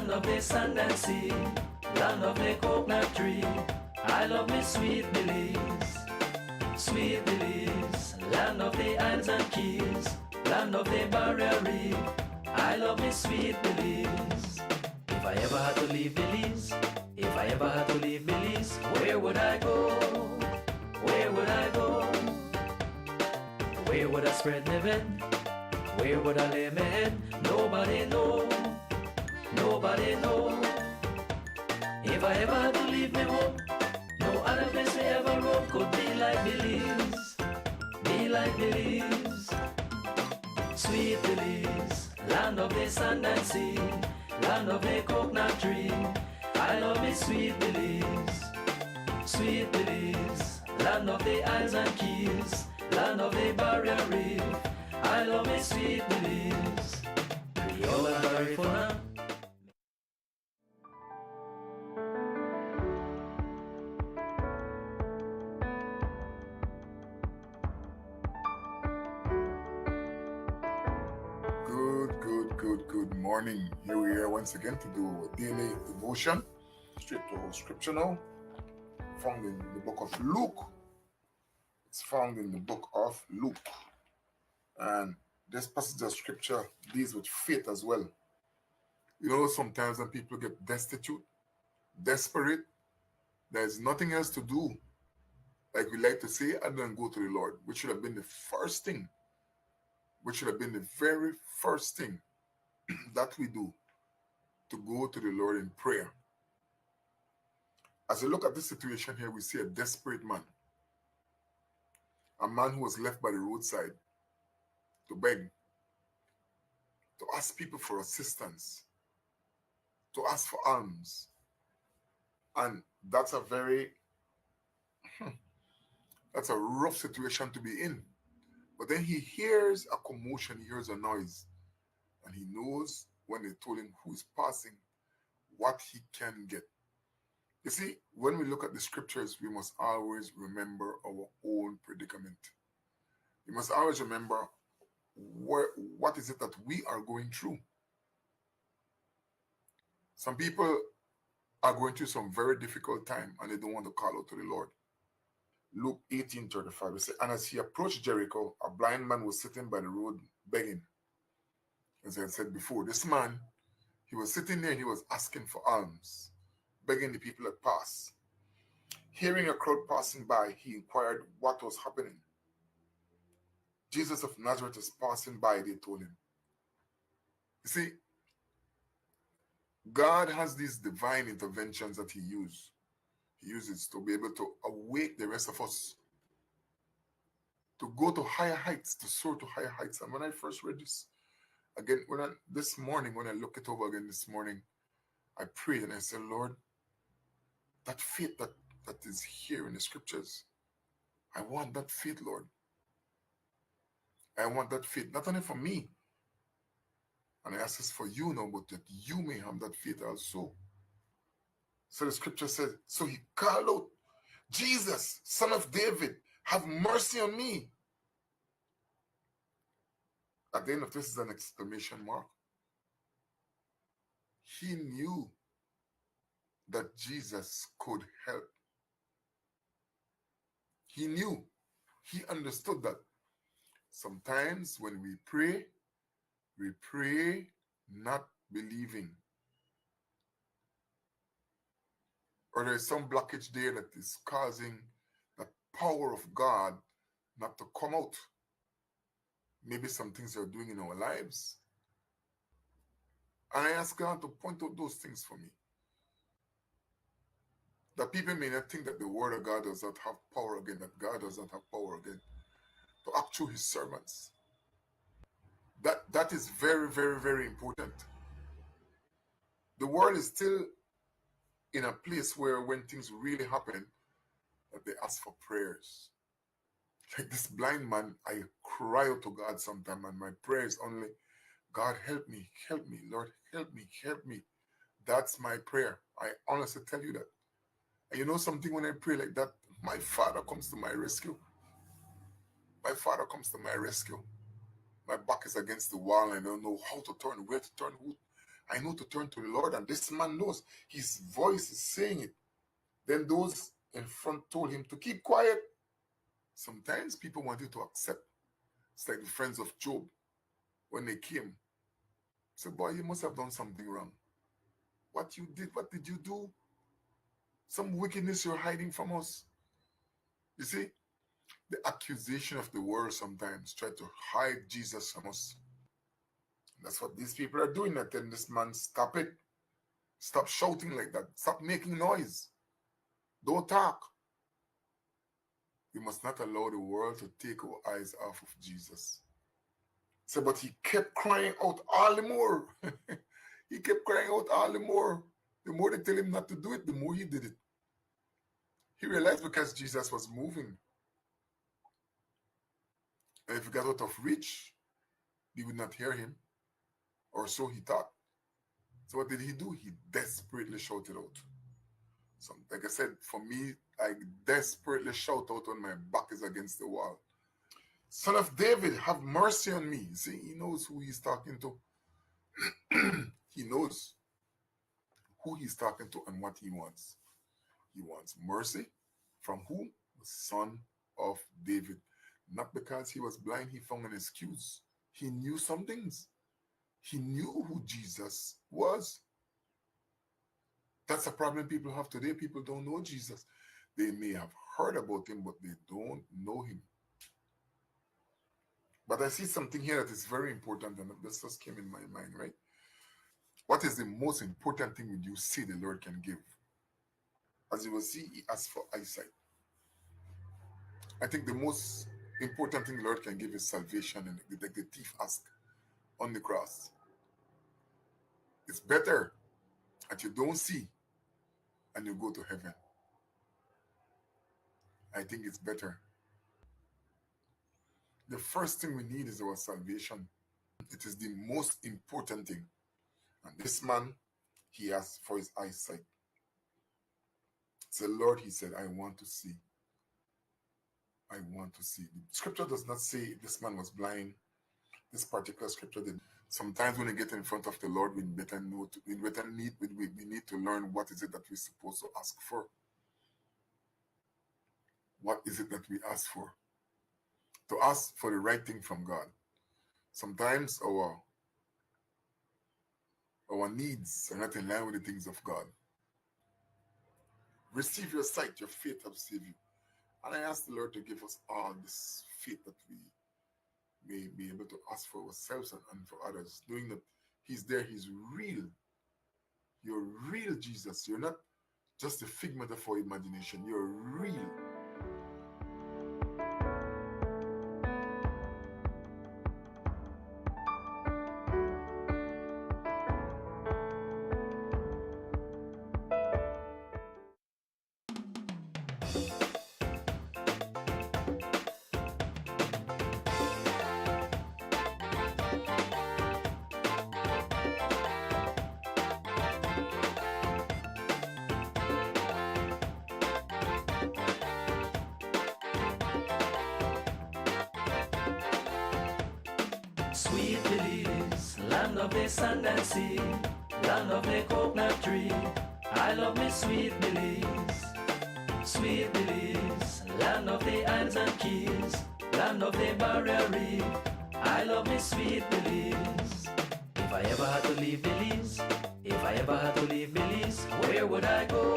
land of the sand and sea, land of the coconut tree. I love me sweet Belize, sweet Belize, land of the isles and keys, land of the barrier reef. I love me sweet Belize. If I ever had to leave Belize, if I ever had to leave Belize, where would I go? Where would I go? Where would I spread my bed? Where would I lay my head? Nobody know, nobody know. If I ever had to leave me home, no other place we ever roam could be like Belize, be like Belize. Sweet Belize, land of the sand and sea, land of the coconut tree. I love me sweet Belize, sweet Belize, land of the isles and keys, land of the barrier reef. I love me sweet Belize. Creole and Garifuna. Good morning. Here we are once again to do a daily devotion, straight to our scripture now, found in the book of Luke. It's found in the book of Luke. And this passage of scripture deals with faith as well. You know, sometimes when people get destitute, desperate, there's nothing else to do, like we like to say, other than go to the Lord, which should have been the first thing, which should have been the very first thing that we do, to go to the Lord in prayer. As we look at this situation here, we see a desperate man, a man who was left by the roadside to beg, to ask people for assistance, to ask for alms. And that's a rough situation to be in. But then he hears a commotion, he hears a noise, and he knows when they told him who is passing, what he can get. You see, when we look at the scriptures, we must always remember our own predicament. We must always remember what is it that we are going through. Some people are going through some very difficult time and they don't want to call out to the Lord. Luke 18:35, it says, and as he approached Jericho, a blind man was sitting by the road begging. As I said before, this man, he was sitting there and he was asking for alms, begging the people that pass. Hearing a crowd passing by, he inquired what was happening. Jesus of Nazareth is passing by, they told him. You see, God has these divine interventions that he uses to be able to awake the rest of us, to go to higher heights, to soar to higher heights. And when I first read this, again, when I look it over again this morning, I prayed and I said, Lord, that faith that is here in the scriptures, I want that faith, Lord. I want that faith, not only for me, and I ask this for you now, but that you may have that faith also. So the scripture says, so he called out, Jesus, son of David, have mercy on me. At the end of this is an exclamation mark. He knew that Jesus could help. He knew, he understood that sometimes when we pray not believing. Or there is some blockage there that is causing the power of God not to come out. Maybe some things are doing in our lives. And I ask God to point out those things for me. That people may not think that the word of God does not have power again, that God does not have power again to act through his servants. That is very, very, very important. The world is still in a place where when things really happen, that they ask for prayers. Like this blind man, I cry out to God sometime, and my prayer is only, God, help me, Lord, help me. That's my prayer. I honestly tell you that. And you know something, when I pray like that, my Father comes to my rescue. My Father comes to my rescue. My back is against the wall and I don't know how to turn, where to turn, who. I know to turn to the Lord, and this man knows. His voice is saying it. Then those in front told him to keep quiet. Sometimes people want you to accept. It's like the friends of Job when they came. Said, boy, you must have done something wrong. What did you do? Some wickedness you're hiding from us. You see, the accusation of the world sometimes try to hide Jesus from us. That's what these people are doing. That then this man, stop it. Stop shouting like that. Stop making noise. Don't talk. We must not allow the world to take our eyes off of Jesus. So, but he kept crying out all the more. He kept crying out all the more. The more they tell him not to do it, the more he did it. He realized because Jesus was moving. And if he got out of reach, they would not hear him. Or so he thought. So what did he do? He desperately shouted out. So, like I said, for me, I desperately shout out when my back is against the wall. Son of David, have mercy on me. See, he knows who he's talking to. He knows who he's talking to and what he wants. He wants mercy from who? The Son of David. Not because he was blind, he found an excuse. He knew some things. He knew who Jesus was. That's a problem people have today. People don't know Jesus. They may have heard about him, but they don't know him. But I see something here that is very important, and this just came in my mind, right? What is the most important thing you see the Lord can give? As you will see, he asks for eyesight. I think the most important thing the Lord can give is salvation, and like the thief asked on the cross. It's better that you don't see and you go to heaven. I think it's better. The first thing we need is our salvation. It is the most important thing. And this man, he asked for his eyesight. The Lord, he said, I want to see. I want to see. The scripture does not say this man was blind. This particular scripture did. Sometimes when we get in front of the Lord, we need to learn what is it that we're supposed to ask for. What is it that we ask for? To ask for the right thing from God. Sometimes our needs are not in line with the things of God. Receive your sight, your faith has saved you. And I ask the Lord to give us all this faith that we may be able to ask for ourselves and for others, knowing that he's there, he's real. You're real, Jesus. You're not just a figment of our imagination. You're real. Sweet Belize, land of the sand and sea, land of the coconut tree. I love me sweet Belize. Sweet Belize, land of the islands and keys, land of the barrier reef. I love me sweet Belize. If I ever had to leave Belize, if I ever had to leave Belize, where would I go?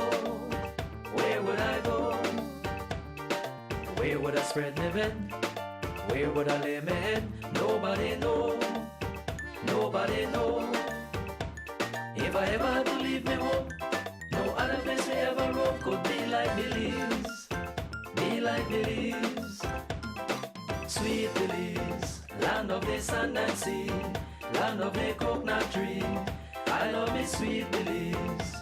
Where would I go? Where would I spread my bed? Where would I lay my head? Nobody know. Nobody know. If I ever had to leave me home, no other place we ever roam could be like Belize. Be like Belize. Sweet Belize, land of the sand and sea, land of the coconut tree. I love me sweet Belize.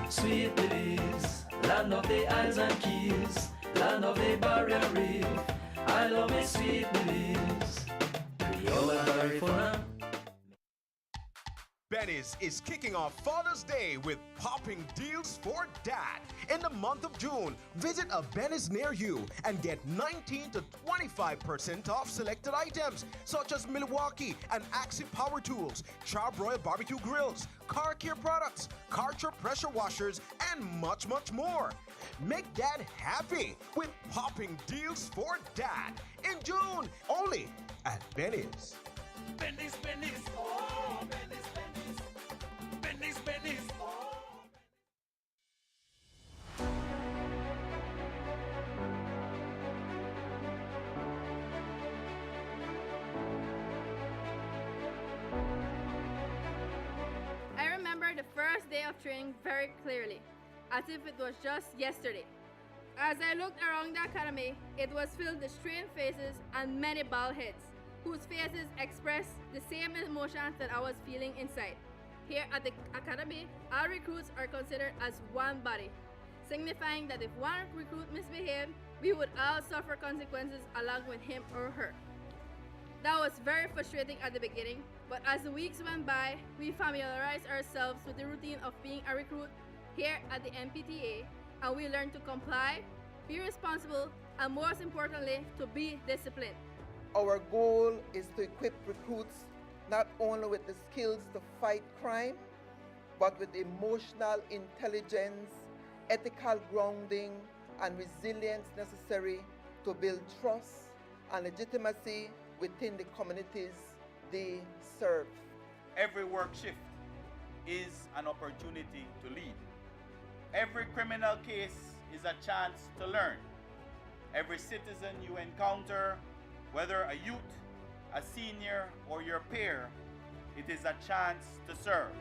Sweet Belize, land of the islands and keys, land of the barrier reef. I love me sweet Belize. Creole and Garifuna. Benny's is kicking off Father's Day with popping deals for dad. In the month of June, visit a Benny's near you and get 19 to 25% off selected items such as Milwaukee and Axie power tools, Charbroil barbecue grills, car care products, Karcher pressure washers, and much, much more. Make dad happy with popping deals for dad in June, only at Benny's. Benny's, Benny's, oh, Benny's, Benny's, Benny's, Benny's, oh. I remember the first day of training very clearly, as if it was just yesterday. As I looked around the academy, it was filled with strained faces and many bald heads, whose faces expressed the same emotions that I was feeling inside. Here at the academy, all recruits are considered as one body, signifying that if one recruit misbehaved, we would all suffer consequences along with him or her. That was very frustrating at the beginning, but as the weeks went by, we familiarized ourselves with the routine of being a recruit here at the MPTA, and we learned to comply, be responsible, and most importantly, to be disciplined. Our goal is to equip recruits not only with the skills to fight crime, but with emotional intelligence, ethical grounding, and resilience necessary to build trust and legitimacy within the communities they serve. Every work shift is an opportunity to lead. Every criminal case is a chance to learn. Every citizen you encounter, whether a youth, a senior, or your peer, it is a chance to serve.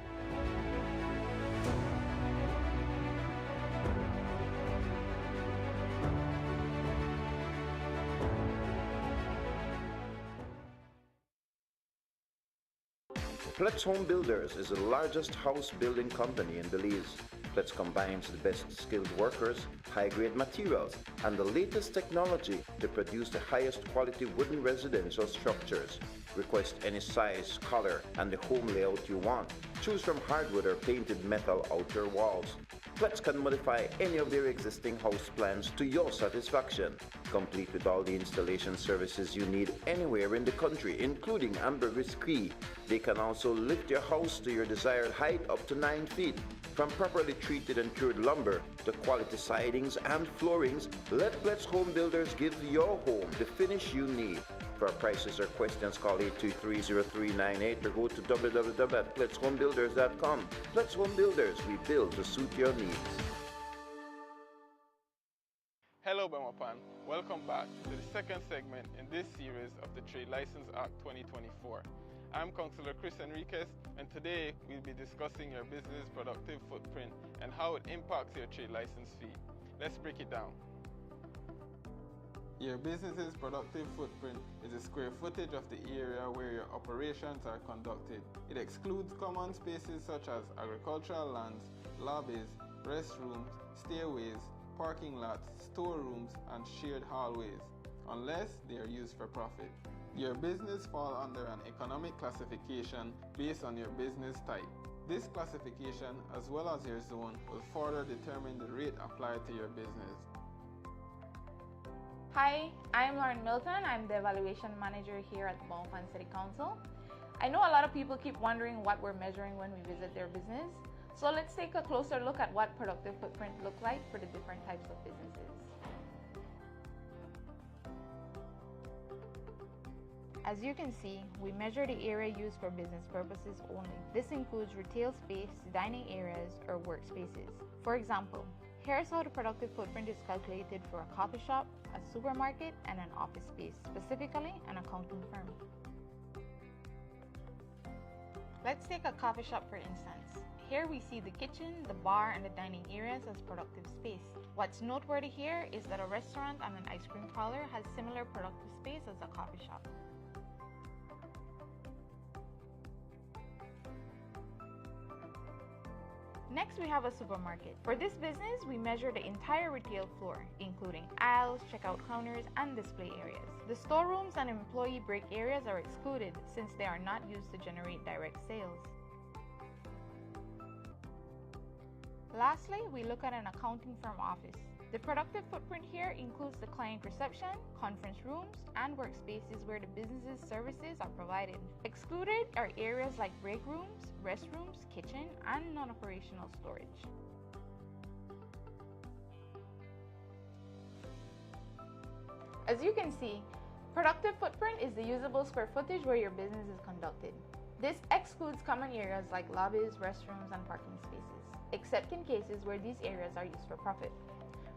Plustv Home Builders is the largest house building company in Belize. Plustv combines the best skilled workers, high-grade materials, and the latest technology to produce the highest quality wooden residential structures. Request any size, color, and the home layout you want. Choose from hardwood or painted metal outer walls. Plustv can modify any of their existing house plans to your satisfaction, complete with all the installation services you need anywhere in the country, including ambergris key. They can also lift your house to your desired height up to 9 feet. From properly treated and cured lumber to quality sidings and floorings, let Plustv Home Builders give your home the finish you need. For prices or questions, call 823-0398 or go to www.plusthomebuilders.com. Plustv Home Builders, we build to suit your needs. Hello Bemapan, welcome back to the second segment in this series of the Trade License Act 2024. I'm Councillor Chris Enriquez, and today we'll be discussing your business productive footprint and how it impacts your trade license fee. Let's break it down. Your business's productive footprint is the square footage of the area where your operations are conducted. It excludes common spaces such as agricultural lands, lobbies, restrooms, stairways, parking lots, storerooms, and shared hallways, unless they are used for profit. Your business falls under an economic classification based on your business type. This classification, as well as your zone, will further determine the rate applied to your business. Hi, I'm Lauren Milton. I'm the Evaluation Manager here at the Bemapan City Council. I know a lot of people keep wondering what we're measuring when we visit their business. So let's take a closer look at what productive footprint looks like for the different types of businesses. As you can see, we measure the area used for business purposes only. This includes retail space, dining areas, or workspaces. For example, here's how the productive footprint is calculated for a coffee shop, a supermarket, and an office space, specifically an accounting firm. Let's take a coffee shop for instance. Here we see the kitchen, the bar, and the dining areas as productive space. What's noteworthy here is that a restaurant and an ice cream parlor has similar productive space as a coffee shop. Next, we have a supermarket. For this business, we measure the entire retail floor, including aisles, checkout counters, and display areas. The storerooms and employee break areas are excluded since they are not used to generate direct sales. Lastly, we look at an accounting firm office. The productive footprint here includes the client reception, conference rooms, and workspaces where the business's services are provided. Excluded are areas like break rooms, restrooms, kitchen, and non-operational storage. As you can see, productive footprint is the usable square footage where your business is conducted. This excludes common areas like lobbies, restrooms, and parking spaces, except in cases where these areas are used for profit.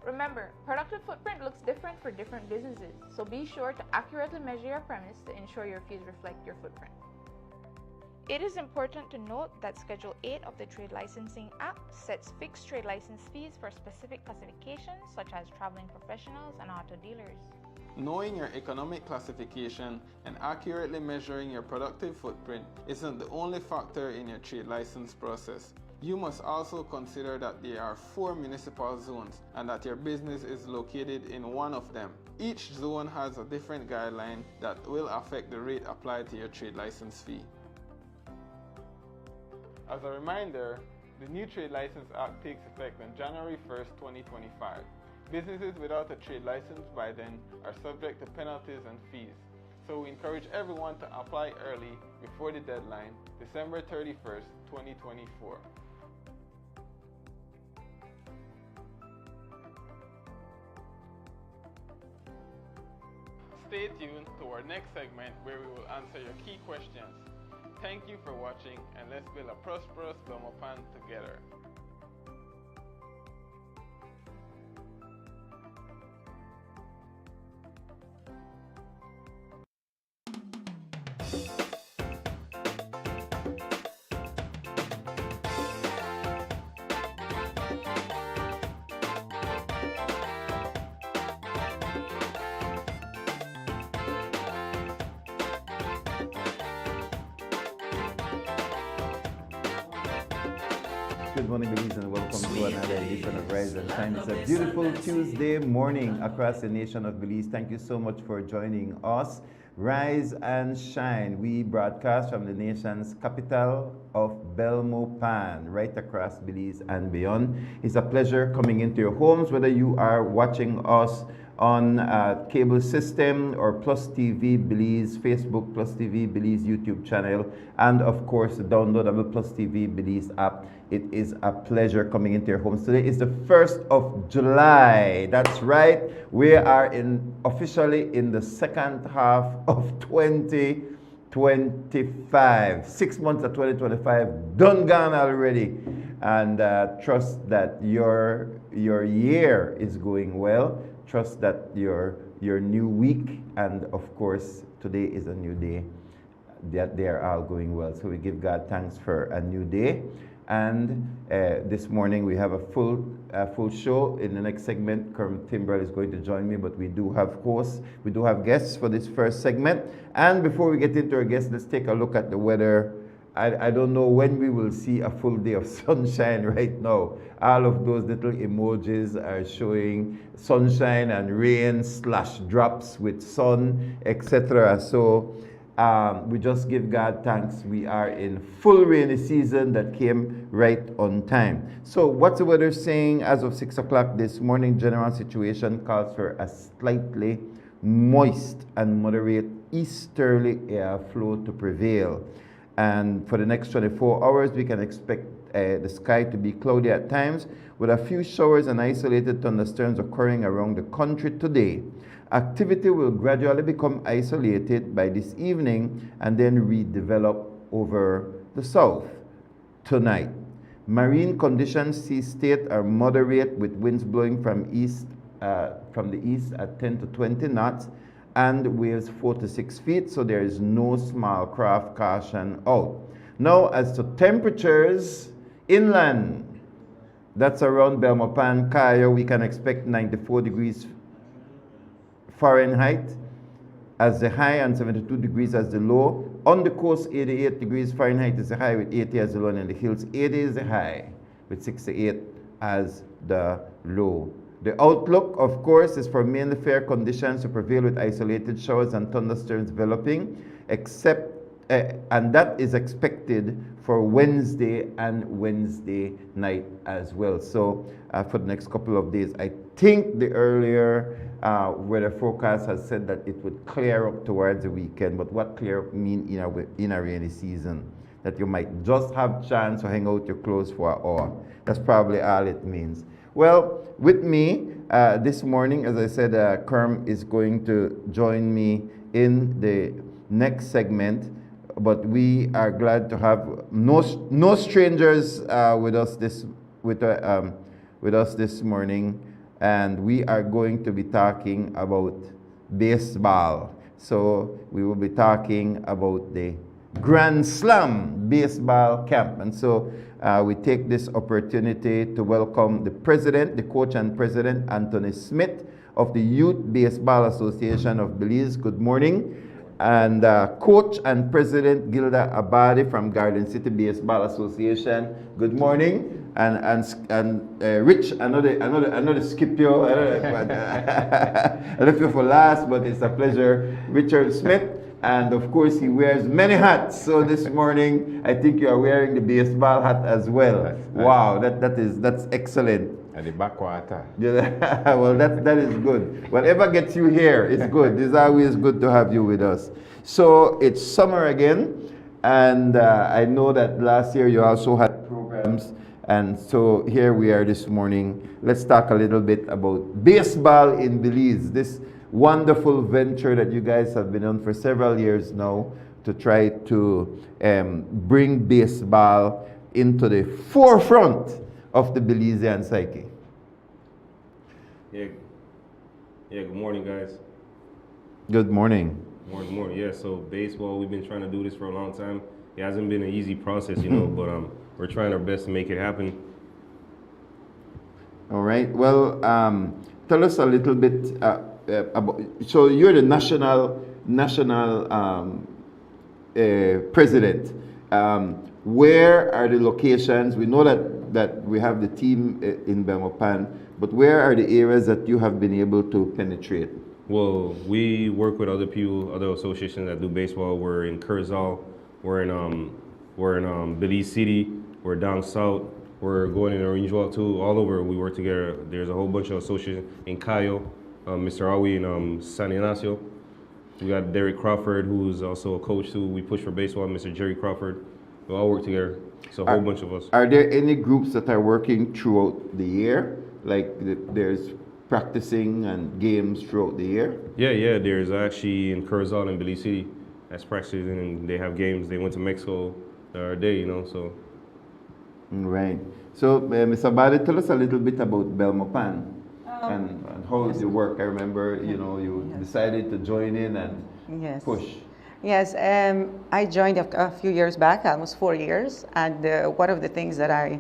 Remember, productive footprint looks different for different businesses, so be sure to accurately measure your premise to ensure your fees reflect your footprint. It is important to note that Schedule 8 of the Trade Licensing Act sets fixed trade license fees for specific classifications such as traveling professionals and auto dealers. Knowing your economic classification and accurately measuring your productive footprint isn't the only factor in your trade license process. You must also consider that there are 4 municipal zones and that your business is located in one of them. Each zone has a different guideline that will affect the rate applied to your trade license fee. As a reminder, the new Trade License Act takes effect on January 1st, 2025. Businesses without a trade license by then are subject to penalties and fees. So we encourage everyone to apply early before the deadline, December 31st, 2024. Stay tuned to our next segment where we will answer your key questions. Thank you for watching, and let's build a prosperous Belmopan together. Good morning, ladies, and welcome to another edition of Rise and Shine. It's a beautiful Tuesday morning across the nation of Belize. Thank you so much for joining us. Rise and Shine. We broadcast from the nation's capital of Belmopan, right across Belize and beyond. It's a pleasure coming into your homes, whether you are watching us on cable system or Plustv Belize Facebook, Plustv Belize YouTube channel, and of course the downloadable Plustv Belize app. It is a pleasure coming into your homes. Today is the 1st of July. That's right. We are officially in the second half of 2025. 6 months of 2025 done gone already, and trust that your year is going well. Trust that your new week, and of course today is a new day, that they are all going well. So we give God thanks for a new day. And this morning we have a full show. In the next segment, Kerm Timbrell is going to join me, but we do have hosts, we do have guests for this first segment. And before we get into our guests, let's take a look at the weather. I don't know when we will see a full day of sunshine right now. All of those little emojis are showing sunshine and rain / drops with sun, etc. So we just give God thanks. We are in full rainy season that came right on time. So what's the weather saying as of 6 o'clock this morning? General situation calls for a slightly moist and moderate easterly air flow to prevail. And for the next 24 hours, we can expect the sky to be cloudy at times, with a few showers and isolated thunderstorms occurring around the country today. Activity will gradually become isolated by this evening and then redevelop over the south tonight. Marine conditions sea state are moderate, with winds blowing from the east at 10 to 20 knots and waves 4 to 6 feet, so there is no small craft caution out. Now, as to temperatures inland, that's around Belmopan, Kaya, we can expect 94 degrees Fahrenheit as the high and 72 degrees as the low. On the coast, 88 degrees Fahrenheit is the high with 80 as the low, and in the hills, 80 is the high with 68 as the low. The outlook, of course, is for mainly fair conditions to prevail, with isolated showers and thunderstorms developing, except and that is expected for Wednesday and Wednesday night as well. So for the next couple of days, I think the earlier weather forecast has said that it would clear up towards the weekend. But what clear up mean in a rainy season? That you might just have chance to hang out your clothes for an hour. That's probably all it means. Well, with me this morning, as I said, Kerm is going to join me in the next segment. But we are glad to have no strangers with us this morning, and we are going to be talking about baseball. So we will be talking about the Grand Slam baseball camp, and so we take this opportunity to welcome the president, the coach and president, Anthony Smith of the Youth Baseball Association of Belize. Good morning. And coach and president Gilda Abadi from Garden City Baseball Association. Good morning. And Rich, another Scipio. I left you for last, but it's a pleasure. Richard Smith, and of course he wears many hats. So this morning I think you are wearing the baseball hat as well. Wow, that's excellent. At the backwater. Yeah, well, that is good. Whatever gets you here is good. It's always good to have you with us. So it's summer again, and I know that last year you also had programs, and so here we are this morning. Let's talk a little bit about baseball in Belize, this wonderful venture that you guys have been on for several years now to try to bring baseball into the forefront of the Belizean psyche. Yeah, good morning, guys. Good morning. Morning. Yeah, so baseball, we've been trying to do this for a long time. It hasn't been an easy process, but we're trying our best to make it happen. All right. Well, tell us a little bit about. So you're the national president. Where are the locations? We know that we have the team in Belmopan, but where are the areas that you have been able to penetrate? Well, we work with other people, other associations that do baseball. We're in Curzal, we're in Belize City, we're down south, we're going in Orange Walk too, all over we work together. There's a whole bunch of associations in Cayo, Mr. Awi in San Ignacio. We got Derek Crawford, who's also a coach too. We push for baseball, Mr. Jerry Crawford. We all work together. It's a whole bunch of us. Are there any groups that are working throughout the year? Like there's practicing and games throughout the year? Yeah. There's actually in Curzal and Belize City that's practicing, and they have games. They went to Mexico the other day, so. Right. So, Ms. Abadi, tell us a little bit about Belmopan and how does it work? I remember, you decided to join in and push. Yes, I joined a few years back, almost 4 years, and one of the things that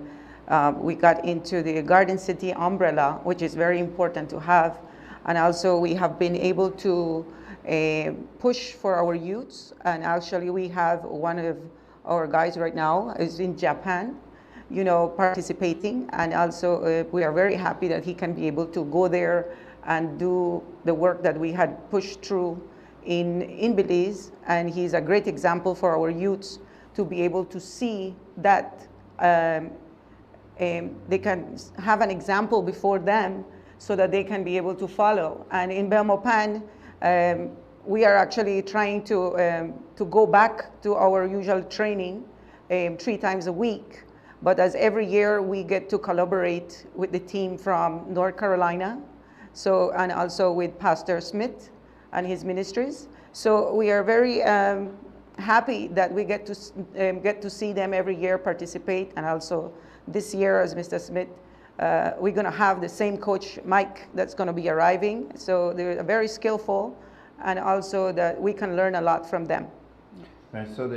we got into the Garden City umbrella, which is very important to have, and also we have been able to push for our youths, and actually we have one of our guys right now is in Japan, participating, and also we are very happy that he can be able to go there and do the work that we had pushed through in Belize, and he's a great example for our youths to be able to see that they can have an example before them so that they can be able to follow. And in Belmopan, we are actually trying to go back to our usual training 3 times a week. But as every year we get to collaborate with the team from North Carolina, and also with Pastor Smith and his ministries. So we are very happy that we get to see them every year participate. And also this year, as Mr. Smith, we're going to have the same coach, Mike, that's going to be arriving. So they're very skillful, and also that we can learn a lot from them. And so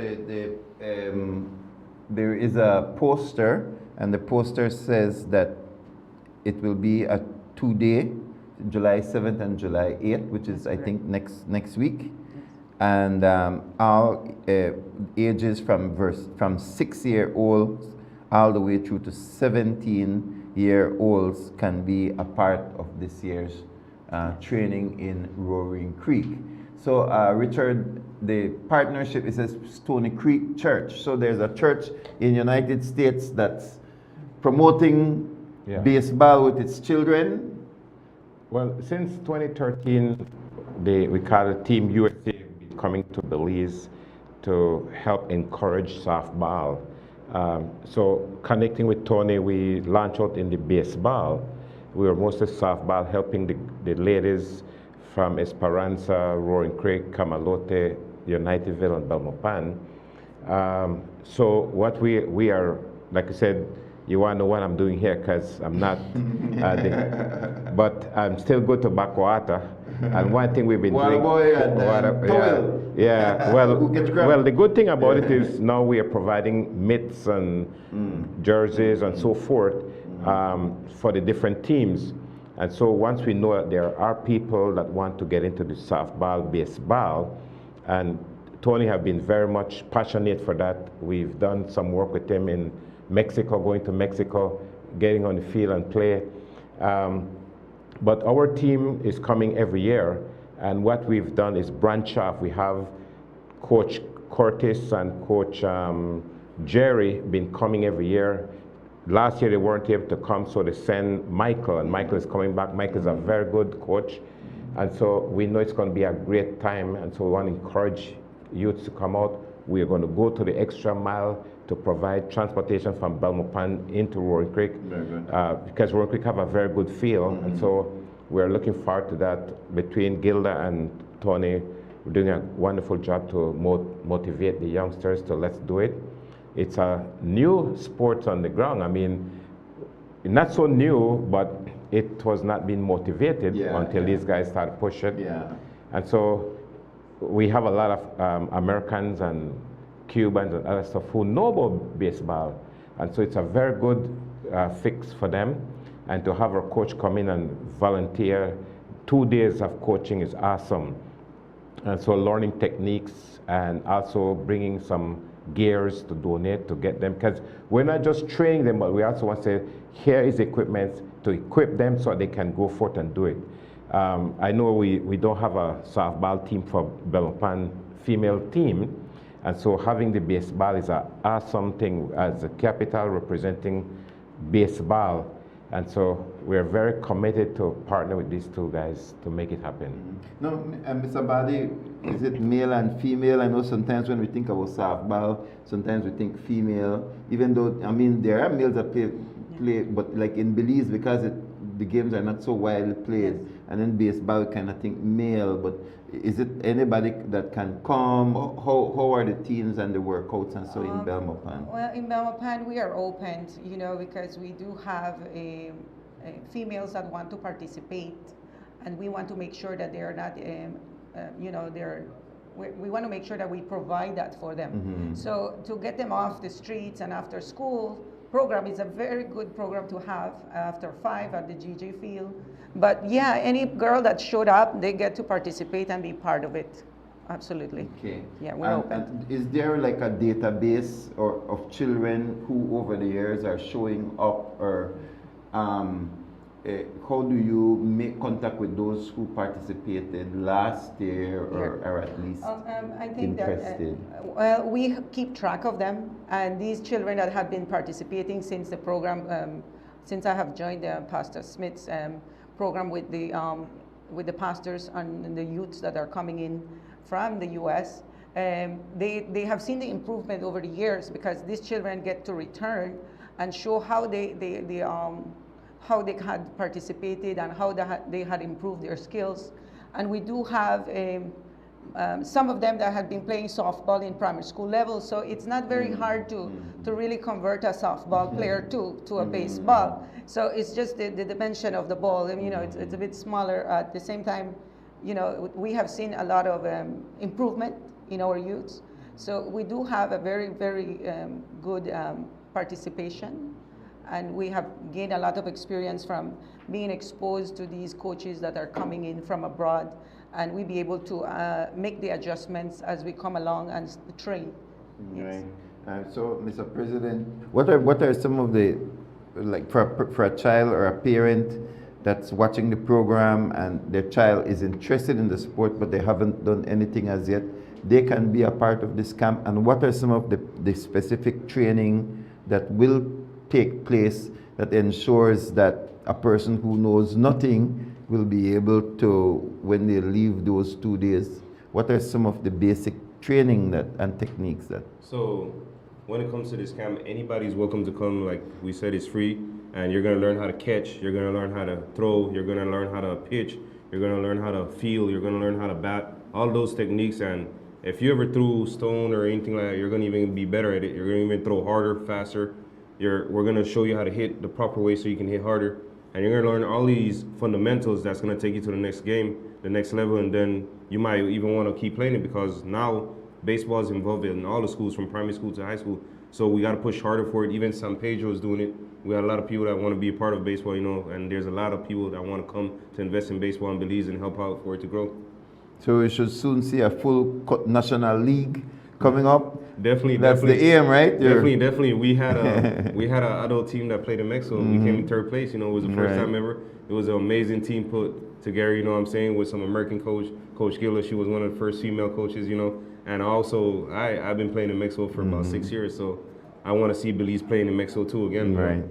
there is a poster, and the poster says that it will be a 2-day, July 7th and July 8th, which is, I think, next week. And all ages from 6-year-olds all the way through to 17-year-olds can be a part of this year's training in Roaring Creek. So Richard, the partnership is a Stony Creek Church. So there's a church in United States that's promoting baseball with its children. Well, since 2013, we call it Team USA coming to Belize to help encourage softball. So connecting with Tony, we launched out in the baseball. We were mostly softball, helping the ladies from Esperanza, Roaring Creek, Camalote, Unitedville, and Belmopan. So what we are, like I said, you want to know what I'm doing here because I'm not, but I'm still good to Bacoata. And one thing we've been doing, well, the good thing about it is now we are providing mitts and jerseys and so forth for the different teams. And so once we know that there are people that want to get into the softball, baseball, and Tony have been very much passionate for that. We've done some work with him in Mexico, going to Mexico, getting on the field and play. But our team is coming every year, and what we've done is branch off. We have Coach Curtis and Coach Jerry been coming every year. Last year they weren't able to come, so they send Michael, and Michael is coming back. Michael is a very good coach, and so we know it's going to be a great time, and so we want to encourage youths to come out. We are going to go to the extra mile to provide transportation from Belmopan into Roaring Creek, because Roaring Creek have a very good field, and so we're looking forward to that. Between Gilda and Tony, we're doing a wonderful job to motivate the youngsters to let's do it. It's a new sport on the ground. I mean, not so new, but it was not being motivated until these guys started pushing. And so we have a lot of Americans and Cubans and other stuff who know about baseball. And so it's a very good fix for them. And to have our coach come in and volunteer, 2 days of coaching is awesome. And so learning techniques and also bringing some gears to donate to get them, because we're not just training them, but we also want to say, here is equipment to equip them so they can go forth and do it. I know we don't have a softball team for Belmopan female team, and so having the baseball is an awesome thing as a capital representing baseball. And so we're very committed to partner with these two guys to make it happen. No, Mr. Abadi, is it male and female? I know sometimes when we think about softball, sometimes we think female, even though, I mean, there are males that play, but like in Belize, because the games are not so widely played, and in baseball, we kind of think male, but is it anybody that can come? How are the teams and the workouts and so in Belmopan? Well, in Belmopan, we are open, you know, because we do have females that want to participate, and we want to make sure that they are not, you know, we want to make sure that we provide that for them. So to get them off the streets and after school program is a very good program to have after 5 at the GJ field. But yeah, any girl that showed up, they get to participate and be part of it. Absolutely. Okay. Yeah, we're open. And is there like a database of children who over the years are showing up, or how do you make contact with those who participated last year or are at least I think interested? Well, we keep track of them, and these children that have been participating since the program, since I have joined Pastor Smith's program with the pastors and the youths that are coming in from the U.S., they have seen the improvement over the years, because these children get to return and show how they had participated and how they had improved their skills. And we do have some of them that had been playing softball in primary school level, so it's not very hard to really convert a softball player to a baseball. So it's just the dimension of the ball, and you know, it's a bit smaller. At the same time, you know, we have seen a lot of improvement in our youths. So we do have a very, very good participation, and we have gained a lot of experience from being exposed to these coaches that are coming in from abroad, and we be able to make the adjustments as we come along and train. Right. So, Mr. President, what are some of the, like for a child or a parent that's watching the program and their child is interested in the sport but they haven't done anything as yet, they can be a part of this camp? And what are some of the specific training that will take place that ensures that a person who knows nothing will be able to, when they leave those 2 days, what are some of the basic training and techniques that? So when it comes to this camp, anybody's welcome to come. Like we said, it's free, and you're gonna learn how to catch, you're gonna learn how to throw, you're gonna learn how to pitch, you're gonna learn how to field, you're gonna learn how to bat, all those techniques. And if you ever threw stone or anything like that, you're gonna even be better at it. You're gonna even throw harder, faster. We're gonna show you how to hit the proper way so you can hit harder. And you're gonna learn all these fundamentals that's gonna take you to the next game, the next level, and then you might even wanna keep playing it, because now baseball is involved in all the schools from primary school to high school. So we gotta push harder for it. Even San Pedro is doing it. We got a lot of people that wanna be a part of baseball, you know, and there's a lot of people that wanna come to invest in baseball in Belize and help out for it to grow. So we should soon see a full national league coming up. Definitely, that's definitely. The aim, right? Definitely. We had an adult team that played in Mexico. We came in 3rd place. You know, it was the first time ever. It was an amazing team put together. You know what I'm saying, with some American Coach Gilda. She was one of the first female coaches. You know, and also I've been playing in Mexico for about 6 years. So I want to see Belize playing in Mexico too again. Right.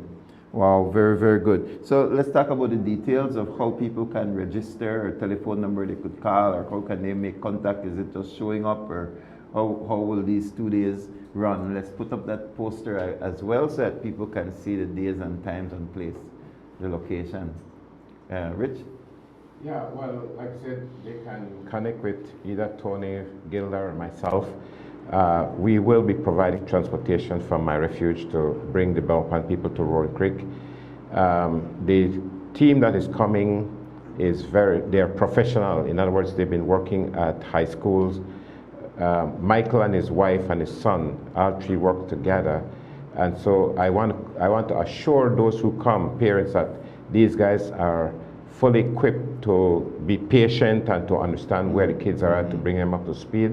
Wow, very, very good. So let's talk about the details of how people can register, or telephone number they could call, or how can they make contact. Is it just showing up, or how will these 2 days run? Let's put up that poster as well so that people can see the days and times and place, the location. Rich? Yeah, well, like I said, they can connect with either Tony, Gilda, or myself. We will be providing transportation from my refuge to bring the Belpan people to Roaring Creek. The team that is coming is they're professional. In other words, they've been working at high schools. Michael and his wife and his son, all 3 work together. And so I want to assure those who come, parents, that these guys are fully equipped to be patient and to understand where the kids are at, to bring them up to speed.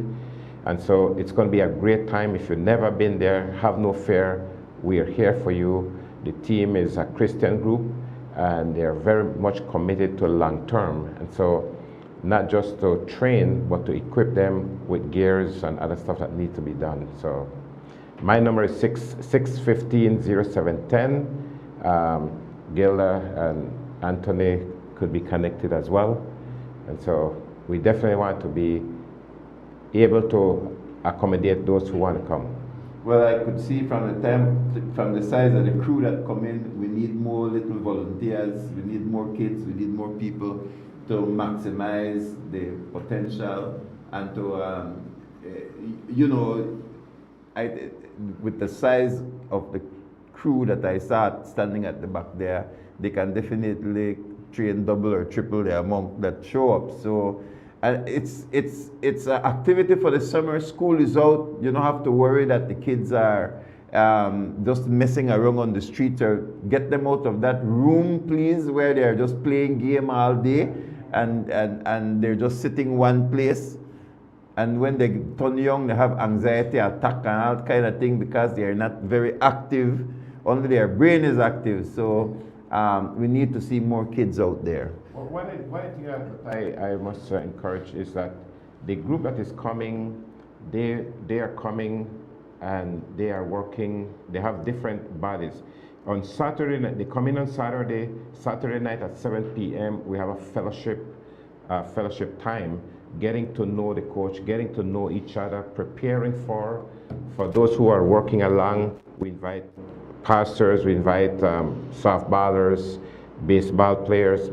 And so it's going to be a great time. If you've never been there, have no fear. We are here for you. The team is a Christian group, and they're very much committed to long term. And so not just to train, but to equip them with gears and other stuff that need to be done. So my number is 615-0710. Gilda and Anthony could be connected as well. And so we definitely want to be able to accommodate those who want to come. Well, I could see from the size of the crew that come in, we need more little volunteers, we need more kids, we need more people to maximize the potential and to, you know, with the size of the crew that I saw standing at the back there, they can definitely train double or triple the amount that show up. So it's an activity for the summer. School is out. You don't have to worry that the kids are just messing around on the streets, or get them out of that room, please, where they're just playing game all day and they're just sitting one place. And when they turn young, they have anxiety attack and all kind of thing because they are not very active. Only their brain is active. So we need to see more kids out there. Well, one thing that I must encourage is that the group that is coming, they are coming and they are working. They have different bodies. On Saturday night, they come in on Saturday night at 7 p.m. We have a fellowship time, getting to know the coach, getting to know each other, preparing for those who are working along. We invite pastors, we invite softballers, baseball players,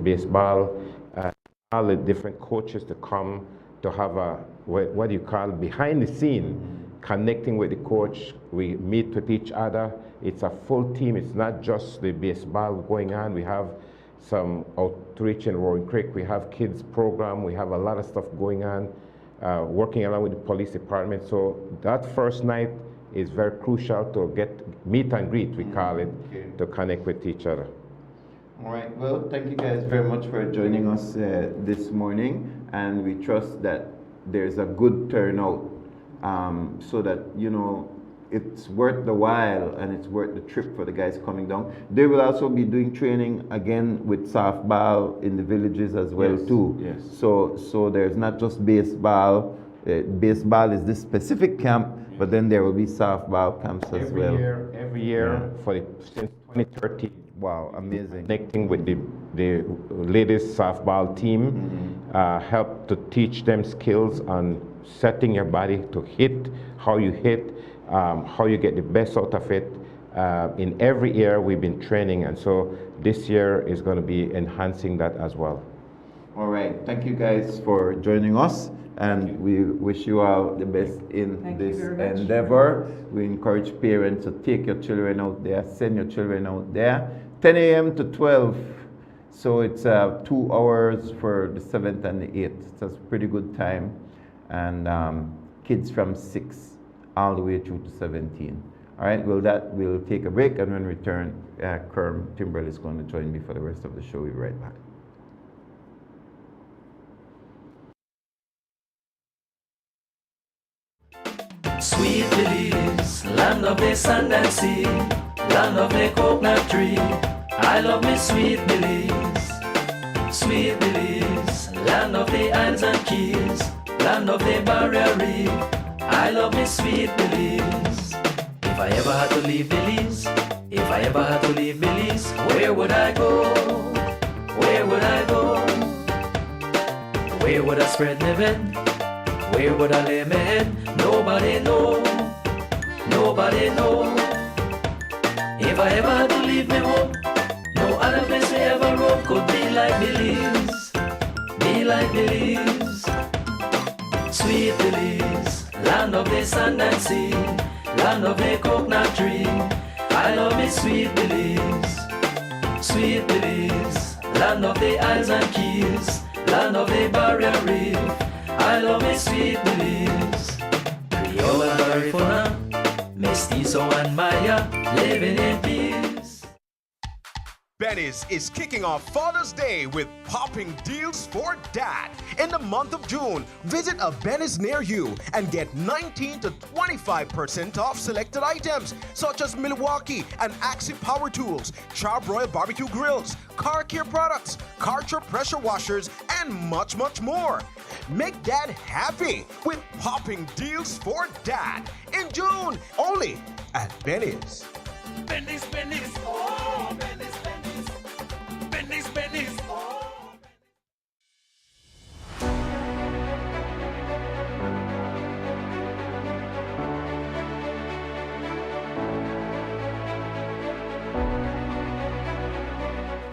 all the different coaches to come to have a, what do you call, behind the scene, connecting with the coach. We meet with each other. It's a full team. It's not just the baseball going on. We have some outreach in Roaring Creek. We have kids program. We have a lot of stuff going on, working along with the police department. So that first night is very crucial to get meet and greet, we call it, to connect with each other. All right, well, thank you guys very much for joining us this morning, and we trust that there's a good turnout so that, you know, it's worth the while and it's worth the trip for the guys coming down. They will also be doing training again with softball in the villages as well too. Yes. So there's not just baseball. Baseball is this specific camp, but then there will be softball camps as well. Every year since 2013. Wow, amazing. Connecting with the ladies softball team, help to teach them skills on setting your body to hit, how you hit, how you get the best out of it. In every year we've been training, and so this year is going to be enhancing that as well. All right, thank you guys for joining us, and we wish you all the best in this endeavor. We encourage parents to take your children out there, send your children out there. 10 a.m. to 12, so it's 2 hours for the 7th and the 8th. So it's a pretty good time, and kids from 6 all the way through to 17. All right, we'll take a break, and when we return, Kerm Timbrell is going to join me for the rest of the show. We'll be right back. Sweet Belize, land of the sand and sea, land of the coconut tree. I love me sweet Belize, sweet Belize, land of the islands and keys, land of the barrier reef. I love me sweet Belize. If I ever had to leave Belize, if I ever had to leave Belize, where would I go? Where would I go? Where would I spread my bed? Where would I lay my head? Nobody know, nobody know. If I ever had to leave me home, no other place I ever roam could be like Belize, be like Belize. Sweet Belize, land of the sand and sea, land of the coconut tree. I love me sweet Belize, sweet Belize, land of the islands and keys, land of the barrier reef. I love me sweet Belize. Creole and Garifuna, Mestizo and Maya, living in peace. Benny's is kicking off Father's Day with popping deals for dad. In the month of June, visit a Benny's near you and get 19 to 25% off selected items such as Milwaukee and Axie power tools, Charbroil barbecue grills, car care products, Karcher pressure washers, and much, much more. Make dad happy with popping deals for dad in June, only at Benny's. Benny's, Benny's, oh, Benny's, Benny's, Benny's, Benny's, oh.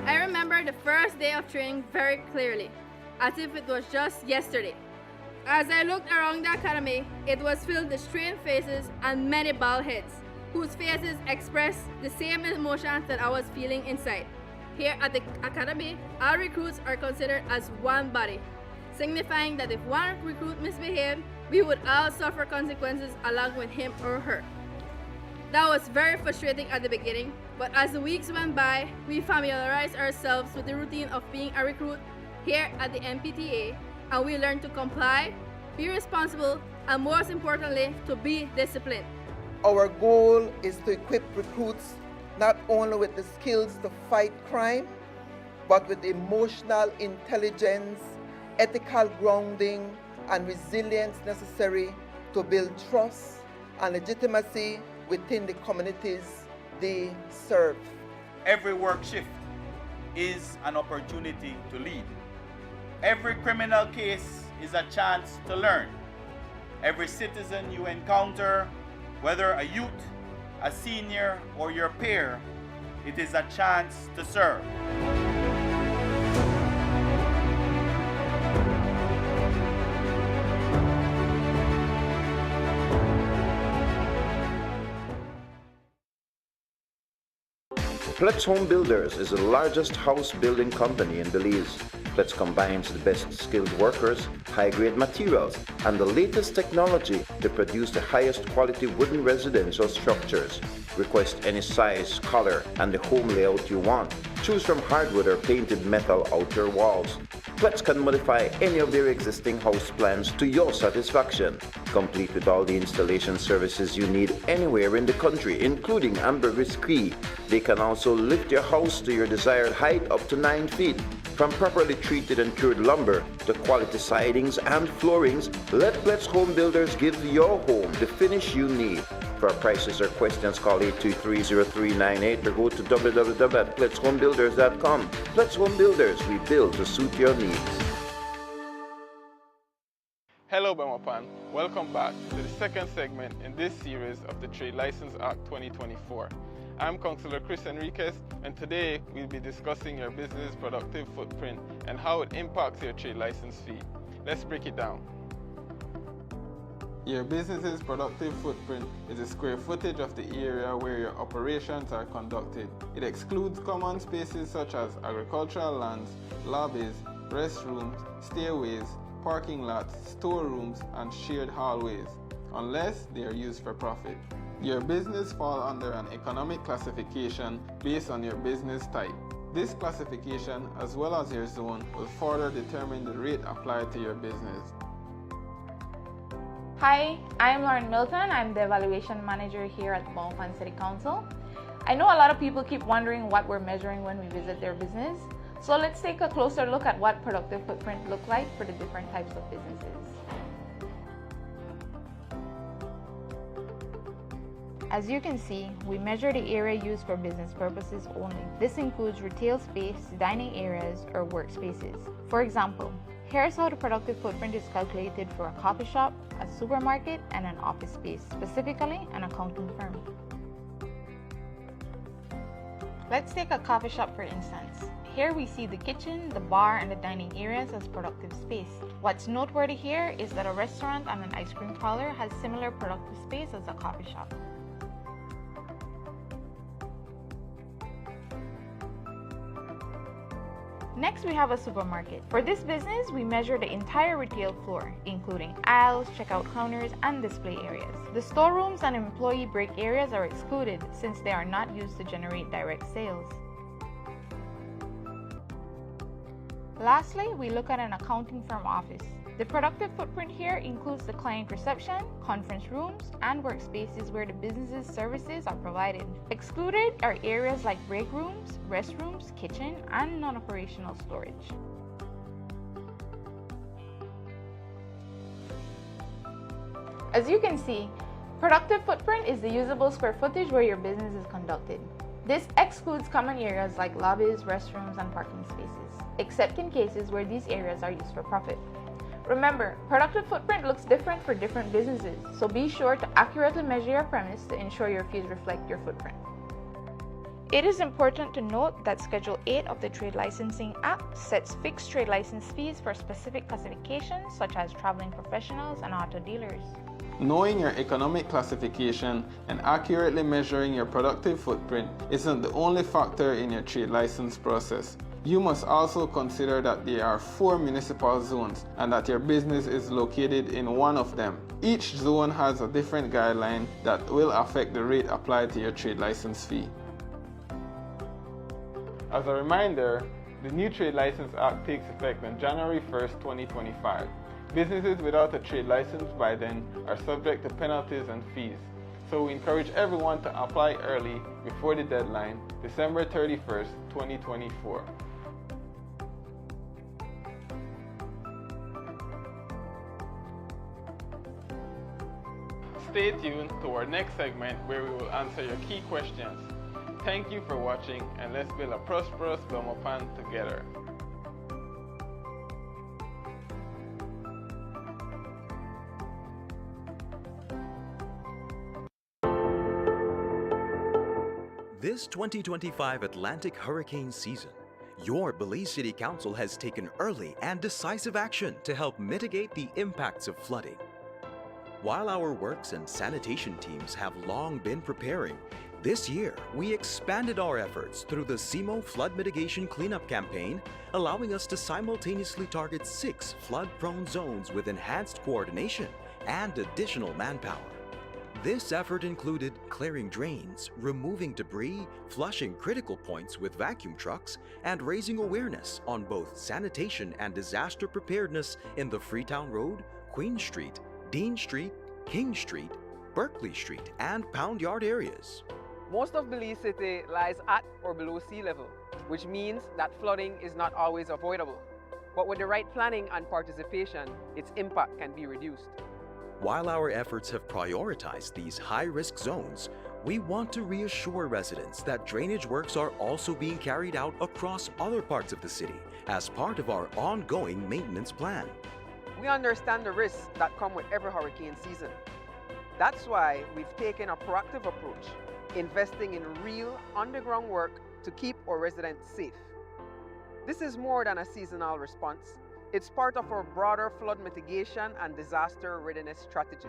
I remember the first day of training very clearly, as if it was just yesterday. As I looked around the academy, it was filled with strained faces and many bald heads, whose faces expressed the same emotions that I was feeling inside. Here at the academy, all recruits are considered as one body, signifying that if one recruit misbehaved, we would all suffer consequences along with him or her. That was very frustrating at the beginning, but as the weeks went by, we familiarized ourselves with the routine of being a recruit here at the MPTA, and we learned to comply, be responsible, and most importantly, to be disciplined. Our goal is to equip recruits not only with the skills to fight crime, but with emotional intelligence, ethical grounding, and resilience necessary to build trust and legitimacy within the communities they serve. Every work shift is an opportunity to lead. Every criminal case is a chance to learn. Every citizen you encounter, whether a youth, a senior, or your peer, it is a chance to serve. Plustv Home Builders is the largest house building company in Belize. Plustv combines the best skilled workers, high-grade materials, and the latest technology to produce the highest quality wooden residential structures. Request any size, color, and the home layout you want. Choose from hardwood or painted metal outer walls. Plustv can modify any of their existing house plans to your satisfaction. complete with all the installation services you need anywhere in the country, including ambergris key. They can also lift your house to your desired height up to 9 feet. From properly treated and cured lumber to quality sidings and floorings, let Plustv Home Builders give your home the finish you need. For prices or questions, call 823-0398 or go to www.plutvhomebuilders.com. Plustv Home Builders, we build to suit your needs. Hello Bemopan, welcome back to the second segment in this series of the Trade License Act 2024. I'm Councillor Chris Enriquez, and today we'll be discussing your business productive footprint and how it impacts your trade license fee. Let's break it down. Your business's productive footprint is the square footage of the area where your operations are conducted. It excludes common spaces such as agricultural lands, lobbies, restrooms, stairways, parking lots, storerooms, and shared hallways, unless they are used for profit. Your business falls under an economic classification based on your business type. This classification, as well as your zone, will further determine the rate applied to your business. Hi, I'm Lauren Milton. I'm the Evaluation Manager here at the Bemopan City Council. I know a lot of people keep wondering what we're measuring when we visit their business. So let's take a closer look at what productive footprint looks like for the different types of businesses. As you can see, we measure the area used for business purposes only. This includes retail space, dining areas, or workspaces. For example, here's how the productive footprint is calculated for a coffee shop, a supermarket, and an office space, specifically an accounting firm. Let's take a coffee shop for instance. Here we see the kitchen, the bar, and the dining areas as productive space. What's noteworthy here is that a restaurant and an ice cream parlor has similar productive space as a coffee shop. Next, we have a supermarket. For this business, we measure the entire retail floor, including aisles, checkout counters, and display areas. The storerooms and employee break areas are excluded since they are not used to generate direct sales. Lastly, we look at an accounting firm office. The productive footprint here includes the client reception, conference rooms, and workspaces where the business's services are provided. Excluded are areas like break rooms, restrooms, kitchen, and non-operational storage. As you can see, productive footprint is the usable square footage where your business is conducted. This excludes common areas like lobbies, restrooms, and parking spaces, except in cases where these areas are used for profit. Remember, productive footprint looks different for different businesses, so be sure to accurately measure your premise to ensure your fees reflect your footprint. It is important to note that Schedule 8 of the Trade Licensing Act sets fixed trade license fees for specific classifications such as traveling professionals and auto dealers. Knowing your economic classification and accurately measuring your productive footprint isn't the only factor in your trade license process. You must also consider that there are 4 municipal zones and that your business is located in one of them. Each zone has a different guideline that will affect the rate applied to your trade license fee. As a reminder, the new Trade License Act takes effect on January 1st, 2025. Businesses without a trade license by then are subject to penalties and fees. So we encourage everyone to apply early before the deadline, December 31st, 2024. Stay tuned to our next segment where we will answer your key questions. Thank you for watching, and let's build a prosperous Bemopan together. This 2025 Atlantic hurricane season, your Belize City Council has taken early and decisive action to help mitigate the impacts of flooding. While our works and sanitation teams have long been preparing, this year we expanded our efforts through the CIMO Flood Mitigation Cleanup Campaign, allowing us to simultaneously target 6 flood-prone zones with enhanced coordination and additional manpower. This effort included clearing drains, removing debris, flushing critical points with vacuum trucks, and raising awareness on both sanitation and disaster preparedness in the Freetown Road, Queen Street, Dean Street, King Street, Berkeley Street, and Pound Yard areas. Most of Belize City lies at or below sea level, which means that flooding is not always avoidable. But with the right planning and participation, its impact can be reduced. While our efforts have prioritized these high-risk zones, we want to reassure residents that drainage works are also being carried out across other parts of the city as part of our ongoing maintenance plan. We understand the risks that come with every hurricane season. That's why we've taken a proactive approach, investing in real underground work to keep our residents safe. This is more than a seasonal response. It's part of our broader flood mitigation and disaster readiness strategy.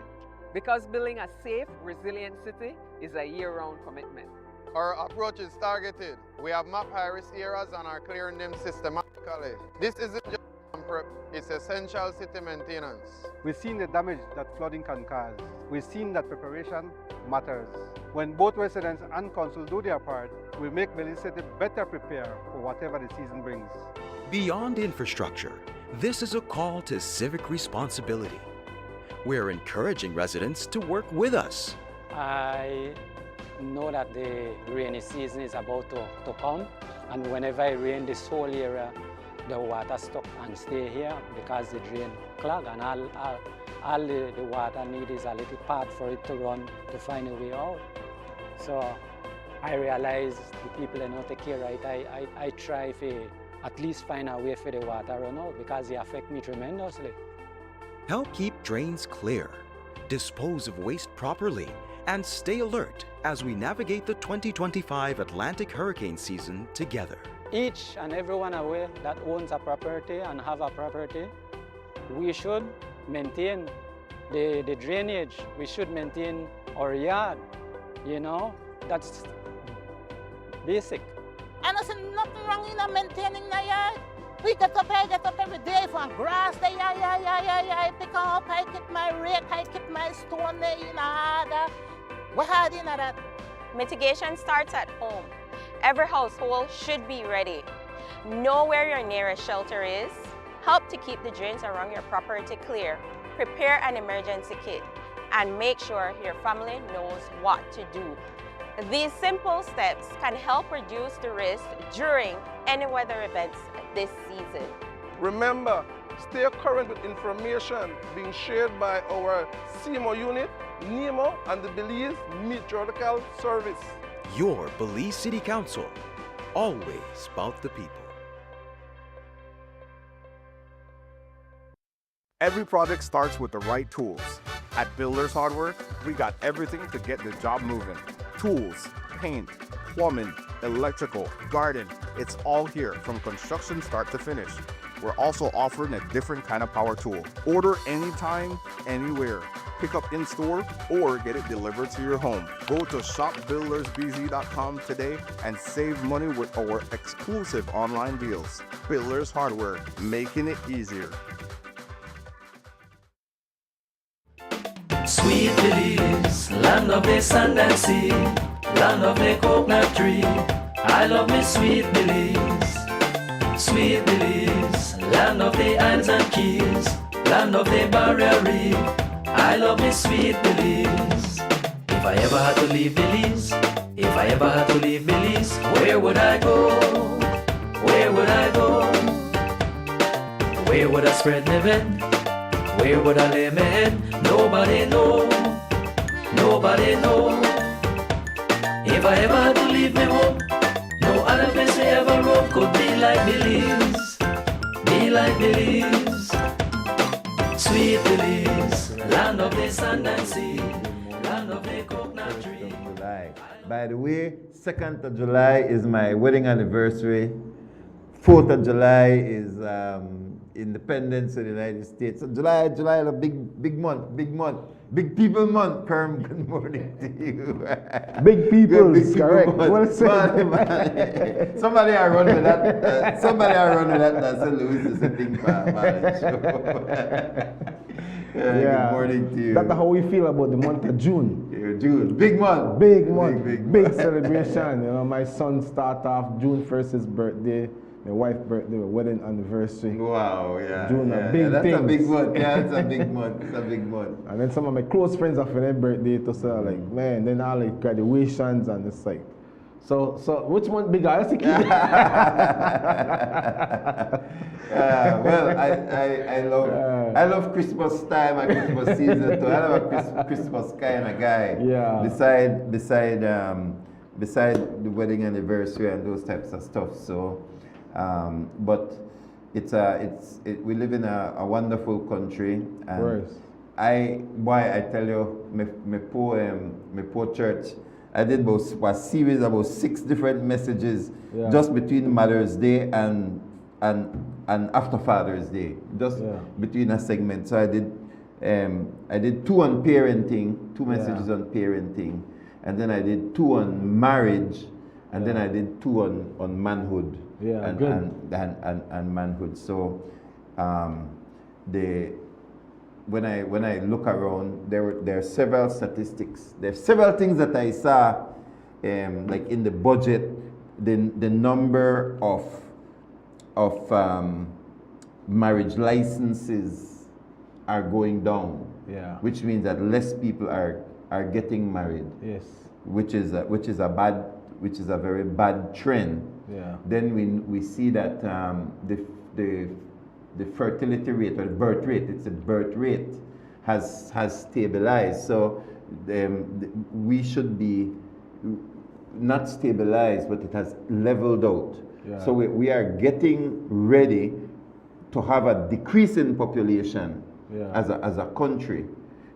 Because building a safe, resilient city is a year-round commitment. Our approach is targeted. We have mapped high-risk areas and are clearing them systematically. This isn't just prep, it's essential city maintenance. We've seen the damage that flooding can cause. We've seen that preparation matters. When both residents and council do their part, we make Belize City better prepared for whatever the season brings. Beyond infrastructure, this is a call to civic responsibility. We're encouraging residents to work with us. I know that the rainy season is about to come, and whenever it rains, this whole area, the water stop and stay here because the drain clog, and all the water need is a little part for it to run to find a way out. So I realize the people are not take care right. I try to at least find a way for the water run out because it affect me tremendously. Help keep drains clear, dispose of waste properly, and stay alert as we navigate the 2025 Atlantic hurricane season together. Each and everyone aware that owns a property and have a property, we should maintain the drainage. We should maintain our yard, you know, that's basic. And I said nothing wrong in maintaining the yard. We get up every day for grass there, I pick up, I keep my rake, I keep my stone there, you know, we're hard in that. Mitigation starts at home. Every household should be ready. Know where your nearest shelter is. Help to keep the drains around your property clear. Prepare an emergency kit and make sure your family knows what to do. These simple steps can help reduce the risk during any weather events this season. Remember, stay current with information being shared by our CMO unit, NEMO, and the Belize Meteorological Service. Your Belize City Council, always about the people. Every project starts with the right tools. At Builders Hardware, we got everything to get the job moving. Tools, paint, plumbing, electrical, garden, it's all here from construction start to finish. We're also offering a different kind of power tool. Order anytime, anywhere. Pick up in store or get it delivered to your home. Go to shopbuildersbz.com today and save money with our exclusive online deals. Builders Hardware, making it easier. Sweet Belize, land of the sand and sea, land of the coconut tree. I love me sweet Belize. Sweet Belize, land of the islands and keys, land of the barrier reef. I love me sweet Belize. If I ever had to leave Belize, if I ever had to leave Belize, where would I go? Where would I go? Where would I spread my bed? Where would I lay my head? Nobody know. Nobody know. If I ever had to leave my home, no other place I ever roam could be like Belize. Be like Belize. Sweet Belize, land of the sand and sea, land of the coconut tree. By the way, 2nd of July is my wedding anniversary. 4th of July is Independence of the United States. So July is a big month, big people month. Kerm, good morning to you. Big people, correct. Month. Well said. Somebody I run with that. Somebody I run with that. St. Louis is a big show. Good morning to you. That's how we feel about the month of June. June, big month. Big celebration. You know, my son start off June 1st, his birthday. My wife's birthday, wedding anniversary. Wow, yeah. Doing yeah, a big that's things. a big month. Yeah, it's a big month. It's a big month. And then some of my close friends are for their birthday to say, like, man, then all like graduations and it's like, so which one bigger? Let's keep it. Well, I love Christmas time and Christmas season too. I love a Christmas kind of guy. Yeah. Beside the wedding anniversary and those types of stuff. So, but we live in a wonderful country. And I tell you, my poor church. I did a series about 6 different messages just between Mother's Day and after Father's Day, just between a segment. So I did 2 on parenting, 2 messages on parenting, and then I did 2 on marriage, and then I did 2 on manhood and manhood. So when I look around, there are several statistics. There are several things that I saw, like in the budget, the number of marriage licenses are going down. Yeah. Which means that less people are getting married. Yes. Which is a very bad trend. Yeah. Then we see that the fertility rate or the birth rate has stabilized. So we should be not stabilized, but it has leveled out. Yeah. So we are getting ready to have a decrease in population as a country.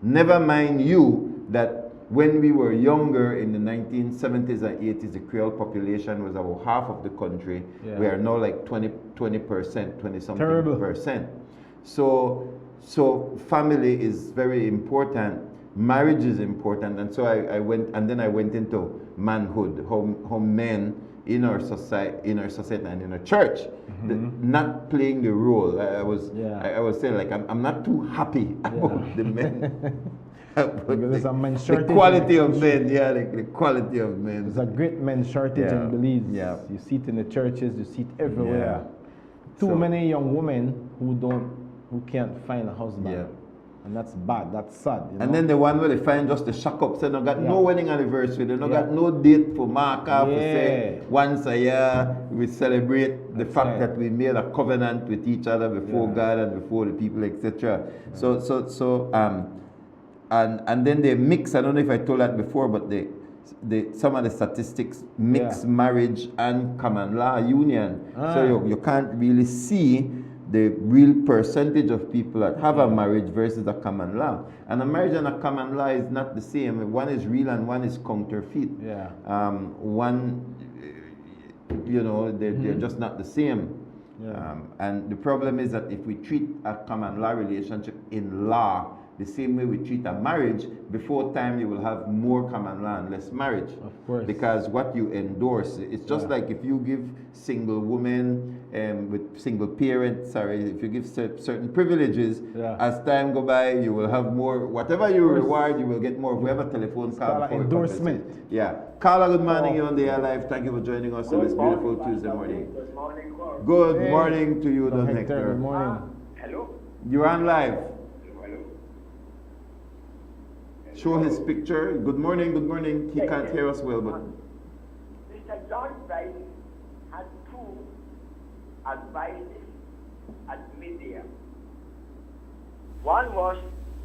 Never mind you that when we were younger in the 1970s and 80s, the Creole population was about half of the country. Yeah. We are now like 20%, 20-something percent. So family is very important. Marriage is important. And so I went into manhood, how men in our society and in our church, not playing the role. I was saying, like, I'm not too happy about the men. There's a men shortage. The quality of men, the quality of men. There's a great men shortage in Belize. Yeah. You see it in the churches, you see it everywhere. Too many young women who can't find a husband. Yeah. And that's bad, that's sad. And then the one where they find just the shock up, so they don't got no wedding anniversary, they don't got no date for mark off to say once a year we celebrate the fact that we made a covenant with each other before God and before the people, etc. And then they mix, I don't know if I told that before, but some of the statistics mix marriage and common law union. So you can't really see the real percentage of people that have a marriage versus a common law. And a marriage and a common law is not the same. One is real and one is counterfeit. Yeah. One, they're just not the same. Yeah. And the problem is that if we treat a common law relationship in law the same way we treat a marriage, before time you will have more common law and less marriage. Of course. Because what you endorse, it's just like if you give single women with single parents, if you give certain privileges, as time go by, you will have more, whatever you reward, you will get more. If we have a telephone call for endorsement. Yeah. Carla, good morning. You're on the air live. Thank you for joining us on this beautiful Tuesday morning. Good morning. Good morning to you, Don Hector. Good morning. Hello. You're on live. Show his picture. Good morning, good morning. He can't hear us well, but... Mr. John Price had 2 advices at media. One was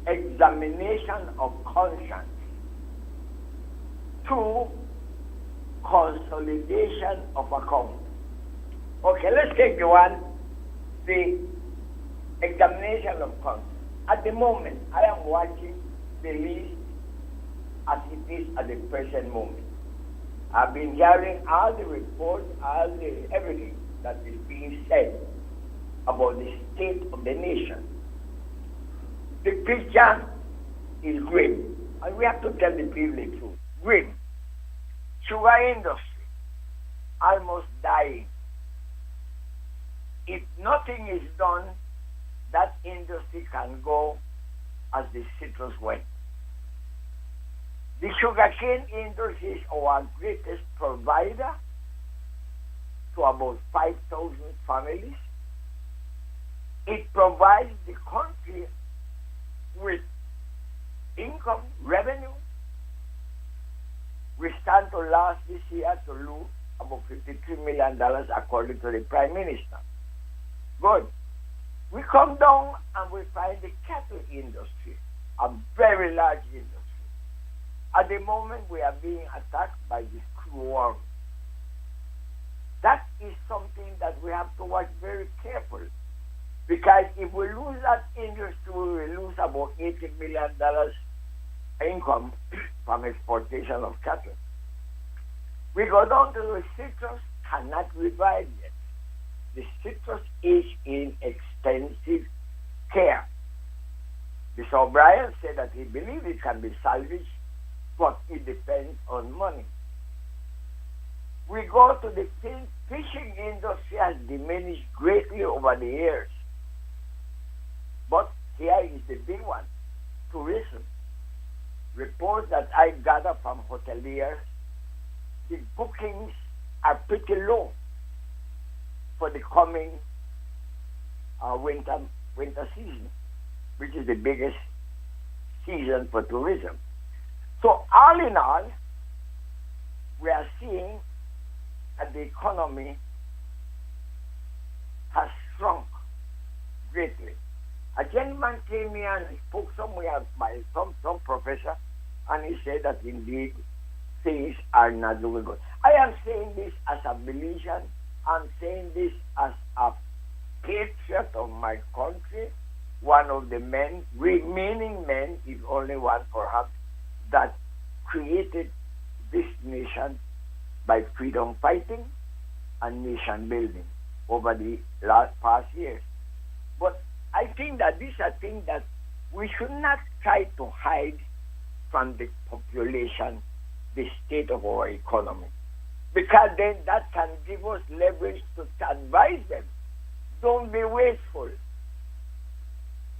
examination of conscience. 2, consolidation of accounts. Okay, let's take the examination of conscience. At the moment, I am watching the list as it is at the present moment. I've been hearing all the reports, everything that is being said about the state of the nation. The picture is grim, and we have to tell the people the truth. Grim. Sugar industry, almost dying. If nothing is done, that industry can go as the citrus went. The sugarcane industry is our greatest provider to about 5,000 families. It provides the country with income, revenue. We stand to last this year to lose about $53 million according to the Prime Minister. Good. We come down and we find the cattle industry, a very large industry. At the moment, we are being attacked by this screwworm. That is something that we have to watch very carefully. Because if we lose that industry, we will lose about $80 million income from exportation of cattle. We go down to the citrus, cannot revive yet. The citrus is in extensive care. Mr. O'Brien said that he believes it can be salvaged, but it depends on money. We go to the fishing industry has diminished greatly over the years. But here is the big one, tourism. Reports that I gather from hoteliers, the bookings are pretty low for the coming winter season, which is the biggest season for tourism. So all in all, we are seeing that the economy has shrunk greatly. A gentleman came here and spoke somewhere by some professor, and he said that indeed things are not doing good. I am saying this as a Belizean. I'm saying this as a patriot of my country, one of the men, remaining men, if only one perhaps, that created this nation by freedom fighting and nation building over the past years. But I think that these are things that we should not try to hide from the population, the state of our economy. Because then that can give us leverage to advise them. Don't be wasteful.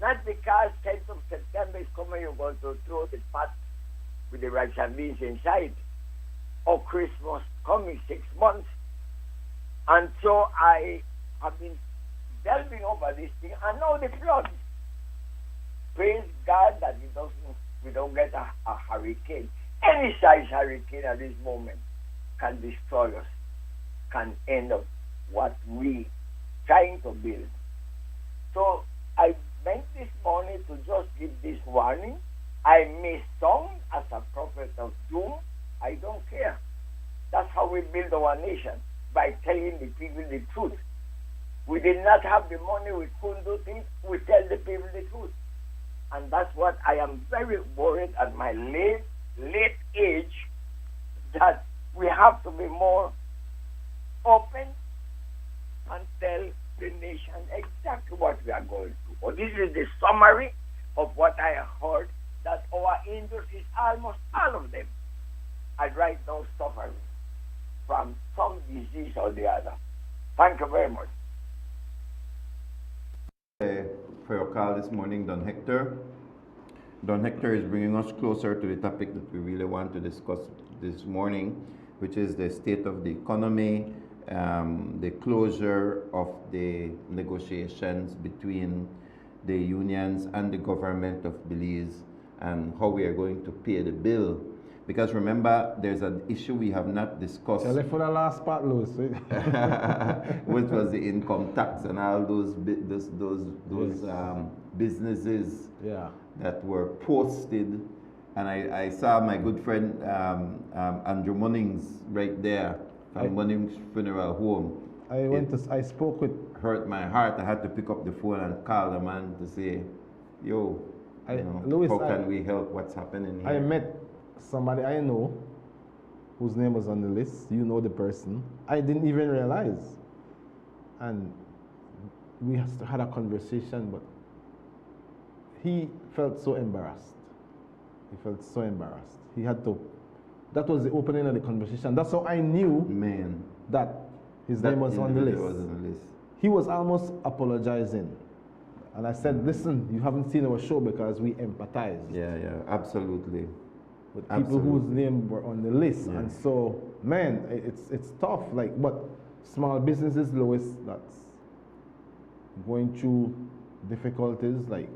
Not because 10th of September is coming, you're going to throw the pot with the rice and beans inside. Or Christmas coming 6 months. And so I have been delving over this thing, and now the flood. Praise God that we don't get a hurricane. Any size hurricane at this moment can destroy us, can end up what we trying to build. So I meant this morning to just give this warning. I may sound as a prophet of doom. I don't care. That's how we build our nation, by telling the people the truth. We did not have the money, we couldn't do things, we tell the people the truth. And that's what I am very worried at my late age, that we have to be more open and tell the nation exactly what we are going through. But this is the summary of what I have heard, that our industries, almost all of them, are right now suffering from some disease or the other. Thank you very much. For your call this morning, Don Hector. Don Hector is bringing us closer to the topic that we really want to discuss this morning, which is the state of the economy, the closure of the negotiations between the unions and the government of Belize, and how we are going to pay the bill. Because remember, there's an issue we have not discussed. Tell it for the last part, Louis. Which was the income tax and all those businesses that were posted. And I saw my good friend Andrew Munnings right there from Munnings Funeral Home. I spoke with... Hurt my heart. I had to pick up the phone and call the man to say, yo, Louis, how can we help? What's happening here? I met somebody I know whose name was on the list. You know the person. I didn't even realize. And we had a conversation, but he felt so embarrassed. He felt so embarrassed. He had to... That was the opening of the conversation. That's how I knew that his name was on the list. He was almost apologizing. And I said, listen, you haven't seen our show because we empathize. Yeah, absolutely. With people whose name were on the list. And so, man, it's tough. But small businesses, Lois, that's going through difficulties. Like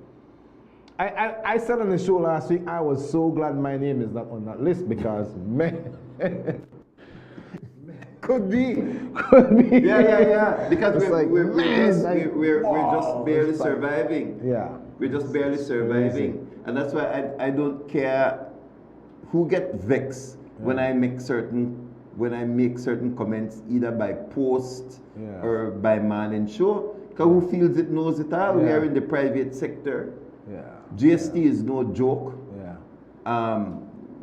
I said on the show last week, I was so glad my name is not on that list because man, could be. Yeah. Because It's we're just wow, barely it's like- surviving. Yeah. We're just barely surviving. And that's why I don't care who get vexed when I make certain comments either by post or by man and show. Because who feels it knows it all. We are in the private sector. GST is no joke.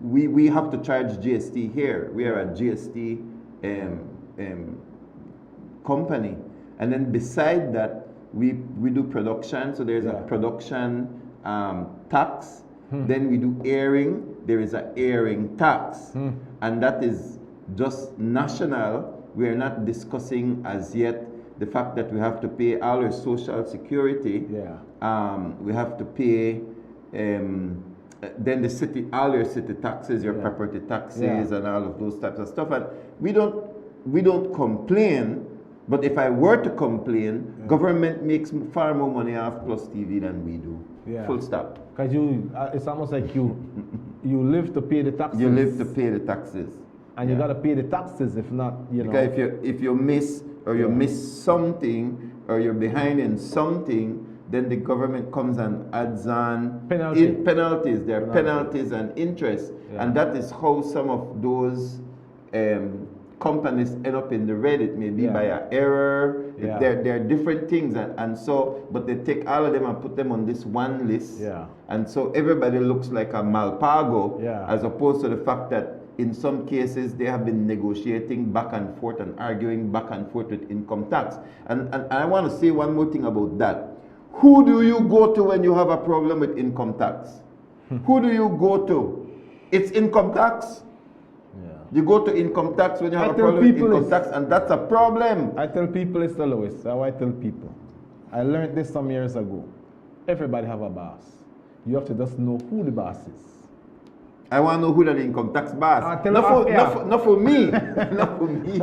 We have to charge GST here. We are a GST company. And then beside that, we do production. So there's a production tax. Then we do airing. There is an airing tax. And that is just national. We are not discussing as yet the fact that we have to pay all our social security. We have to pay then the city, all your city taxes, your property taxes, and all of those types of stuff. And we don't complain. But if I were to complain, government makes far more money off Plustv than we do. Full stop. Because it's almost like you live to pay the taxes. You live to pay the taxes. And you got to pay the taxes. If not, you know. Because if you miss or you miss something or you're behind in something, then the government comes and adds on penalties. There are penalties and interest. And that is how some of those companies end up in the red. It may be by an error. There are different things. And so, but they take all of them and put them on this one list. And so everybody looks like a Malpago, as opposed to the fact that in some cases they have been negotiating back and forth and arguing back and forth with income tax. And I want to say one more thing about that. Who do you go to when you have a problem with income tax? Who do you go to? It's income tax. You go to income tax when you have a problem with income tax, and that's a problem. I tell people it's the lowest. How I tell people. I learned this some years ago. Everybody have a boss. You have to just know who the boss is. I want to know who the income tax boss. Not for me. Not for me.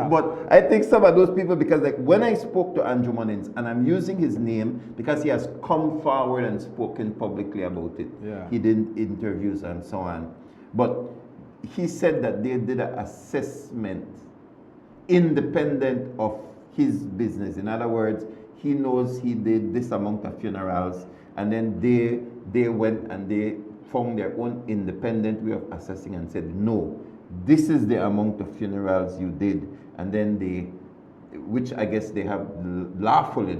But I think some of those people, because like when I spoke to Andrew Munnins, and I'm using his name because he has come forward and spoken publicly about it. He did interviews and so on. But he said that they did an assessment independent of his business. In other words, he knows he did this amount of funerals, and then they went and they found their own independent way of assessing and said, no, this is the amount of funerals you did. And then which I guess they have lawfully,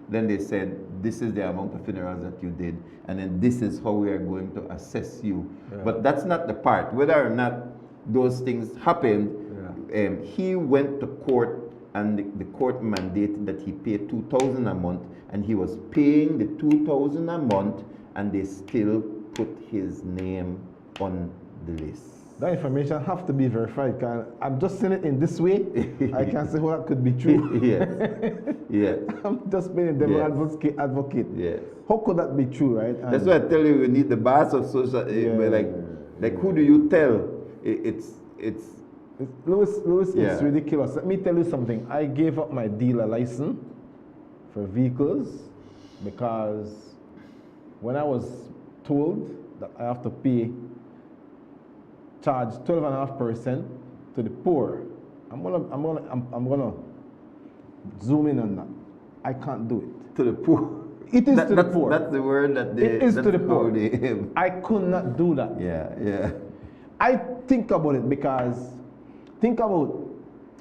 then they said, this is the amount of funerals that you did, and then this is how we are going to assess you. But that's not the part. Whether or not those things happened, he went to court, and the court mandated that he pay $2,000 a month, and he was paying the $2,000 a month, and they still put his name on the list. That information have to be verified. I'm just saying it in this way. I can't say how that could be true. I'm just being a devil advocate. How could that be true, right? And that's why I tell you, we need the boss of social. Like who do you tell? Louis, it's ridiculous. Let me tell you something. I gave up my dealer license for vehicles because when I was told that I have to charge 12.5% to the poor, I'm gonna zoom in on that. I can't do it. To the poor. It is to the poor. That's the word that they. It is to the poor. I could not do that. I think about it because think about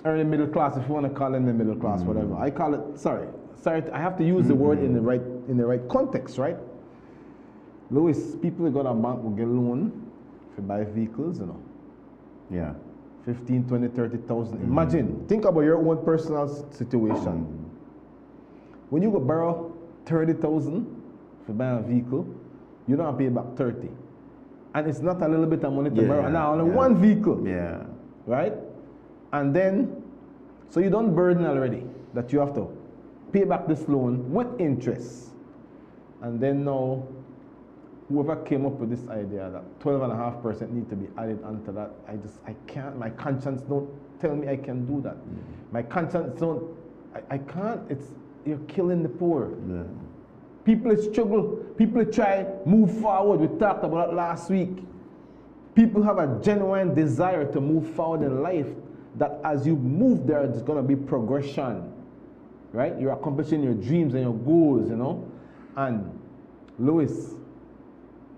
early middle class, if you want to call them the middle class, whatever. I call it. Sorry. I have to use the word in the right context, right? Louis, people who got a bank will get loan to buy vehicles, you know. 15, 20, 30,000. Imagine, think about your own personal situation. When you go borrow 30,000 for buying a vehicle, you don't have to pay back 30. And it's not a little bit of money to borrow. Now, only one vehicle. Right? And then, so you don't burden already that you have to pay back this loan with interest. And then now, whoever came up with this idea that 12.5% need to be added onto that, I can't, my conscience don't tell me I can do that. My conscience don't, I can't. You're killing the poor. Yeah. People struggle. People try move forward. We talked about that last week. People have a genuine desire to move forward in life, that as you move there, there's going to be progression, right? You're accomplishing your dreams and your goals, you know. And Louis,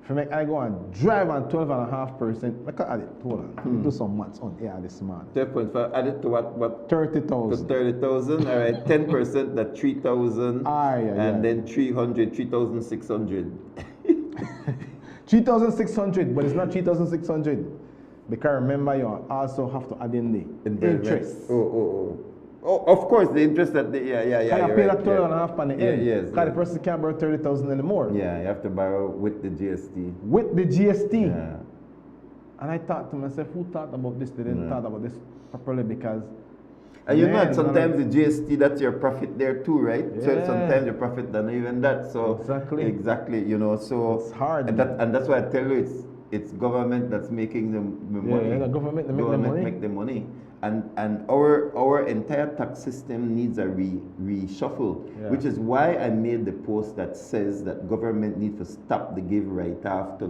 for me, I go and drive on 12.5%. I can add it. Hold on. Let me do some maths on air this morning. 12.5 added to what? 30,000. To 30,000. All right. 10%, that 3,000. And then 300, 3,600. 3,600, but it's not 3,600. Because remember, you also have to add in the interest. Oh, of course, the interest that Can you pay that 12.5 on the end? Yes. Because the person can't borrow 30,000 anymore. Yeah, you have to borrow with the GST. With the GST. Yeah. And I thought to myself, who thought about this? They didn't thought about this properly, because. And you know, sometimes the GST, that's your profit there too, right? Yeah. So sometimes your profit than even that. So exactly, you know, so it's hard. And that's why I tell you, it's government that's making the money. Yeah, the government make the money. And our entire tax system needs a reshuffle, which is why I made the post that says that government needs to stop the give write-off to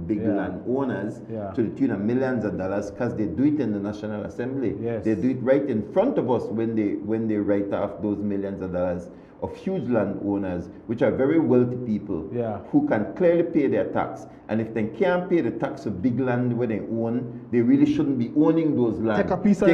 big landowners to the tune of millions of dollars, because they do it in the National Assembly. They do it right in front of us when they write off those millions of dollars of huge landowners, which are very wealthy people who can clearly pay their tax. And if they can't pay the tax of big land where they own, they really shouldn't be owning those land. Take a piece of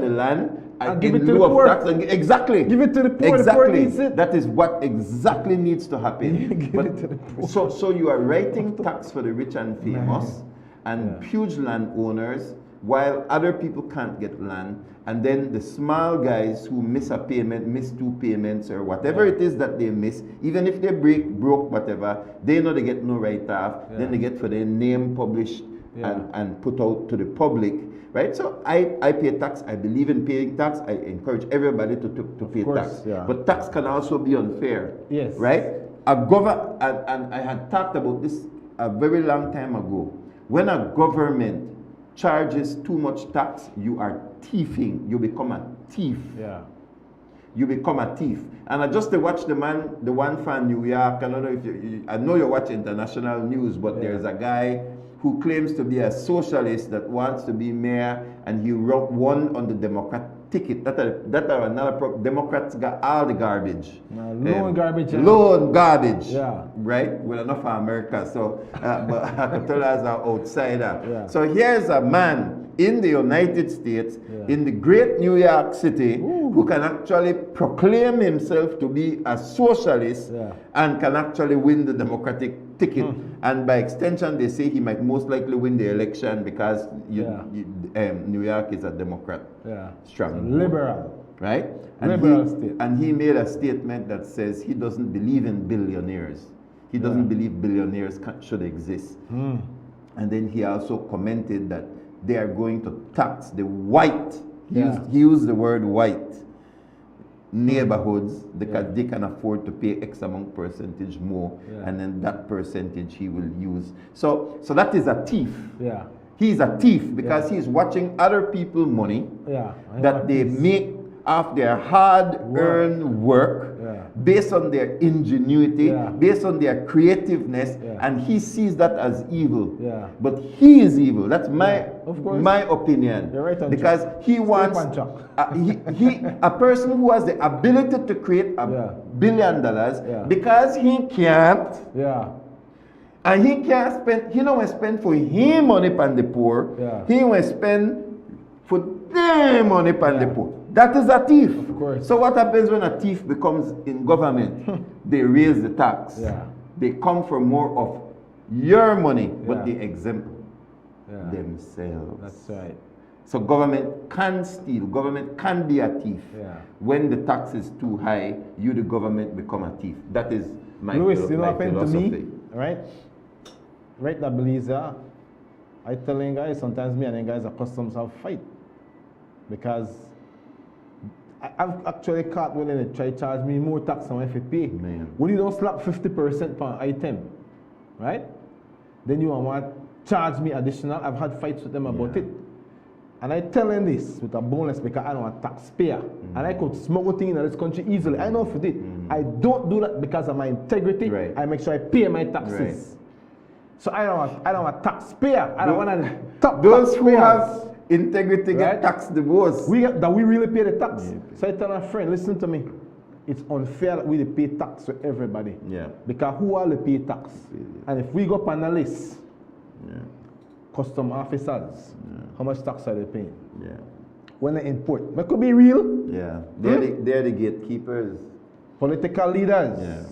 the land and give it to the poor. Exactly. Give it to the poor. Exactly. The poor needs it. That is what exactly needs to happen. Give it to the poor. So you are writing tax for the rich and famous and huge landowners, while other people can't get land. And then the small guys who miss a payment, miss 2 payments, or whatever it is that they miss, even if they broke, whatever, they know they get no write-off. Then they get for their name published and put out to the public, right? So I pay tax. I believe in paying tax. I encourage everybody to pay tax. But tax can also be unfair, right? And I had talked about this a very long time ago. When a government charges too much tax, you are thieving. You become a thief. You become a thief. And I just watched the one from New York. I don't know if I know you watch international news, but there's a guy who claims to be a socialist that wants to be mayor, and he won on the Democrat ticket. That are another problem. Democrats got all the garbage. Loan garbage. Loan garbage. Right? With enough for America. So, but I could tell us an outsider. So here's a man in the United States, in the great New York City, who can actually proclaim himself to be a socialist and can actually win the Democratic ticket. And by extension, they say he might most likely win the election because New York is a Democrat. Strong. Liberal. Right? And he made a statement that says he doesn't believe in billionaires. He doesn't believe billionaires should exist. And then he also commented that they are going to tax the white, he used the word white, neighborhoods, because they can afford to pay X amount percentage more, and then that percentage he will use. So that is a thief. He's a thief because he's watching other people money that they make off their hard-earned work, based on their ingenuity, based on their creativeness, and he sees that as evil. But he is evil. That's my opinion. You're right on because track. He wants a person who has the ability to create $1 billion because he can't. And he can't spend. He don't spend for him money on the poor. He will spend for their money on the poor. That is a thief. So what happens when a thief becomes in government? They raise the tax. They come for more of your money, but they exempt themselves. That's right. So government can steal. Government can be a thief. When the tax is too high, you, the government, become a thief. That is my philosophy. You know what happened to me, right? Right, that believes I telling guys, sometimes me and the guys are customs have fight. Because I've actually caught when they try to charge me more tax than if it pay. When you don't slap 50% per item, right? Then you want to charge me additional. I've had fights with them about it. And I tell them this with a bonus because I'm a taxpayer. And I could smuggle things in this country easily. I know for it. I don't do that because of my integrity. I make sure I pay my taxes. So I don't a taxpayer. I don't want to top those who taxpayers. have integrity get taxed the most. We really pay the tax. So I tell my friend, listen to me. It's unfair that we pay tax to everybody. Because who are the pay tax? And if we go up on the list, custom officers, how much tax are they paying? When they import, that could be real. They're the gatekeepers. Political leaders,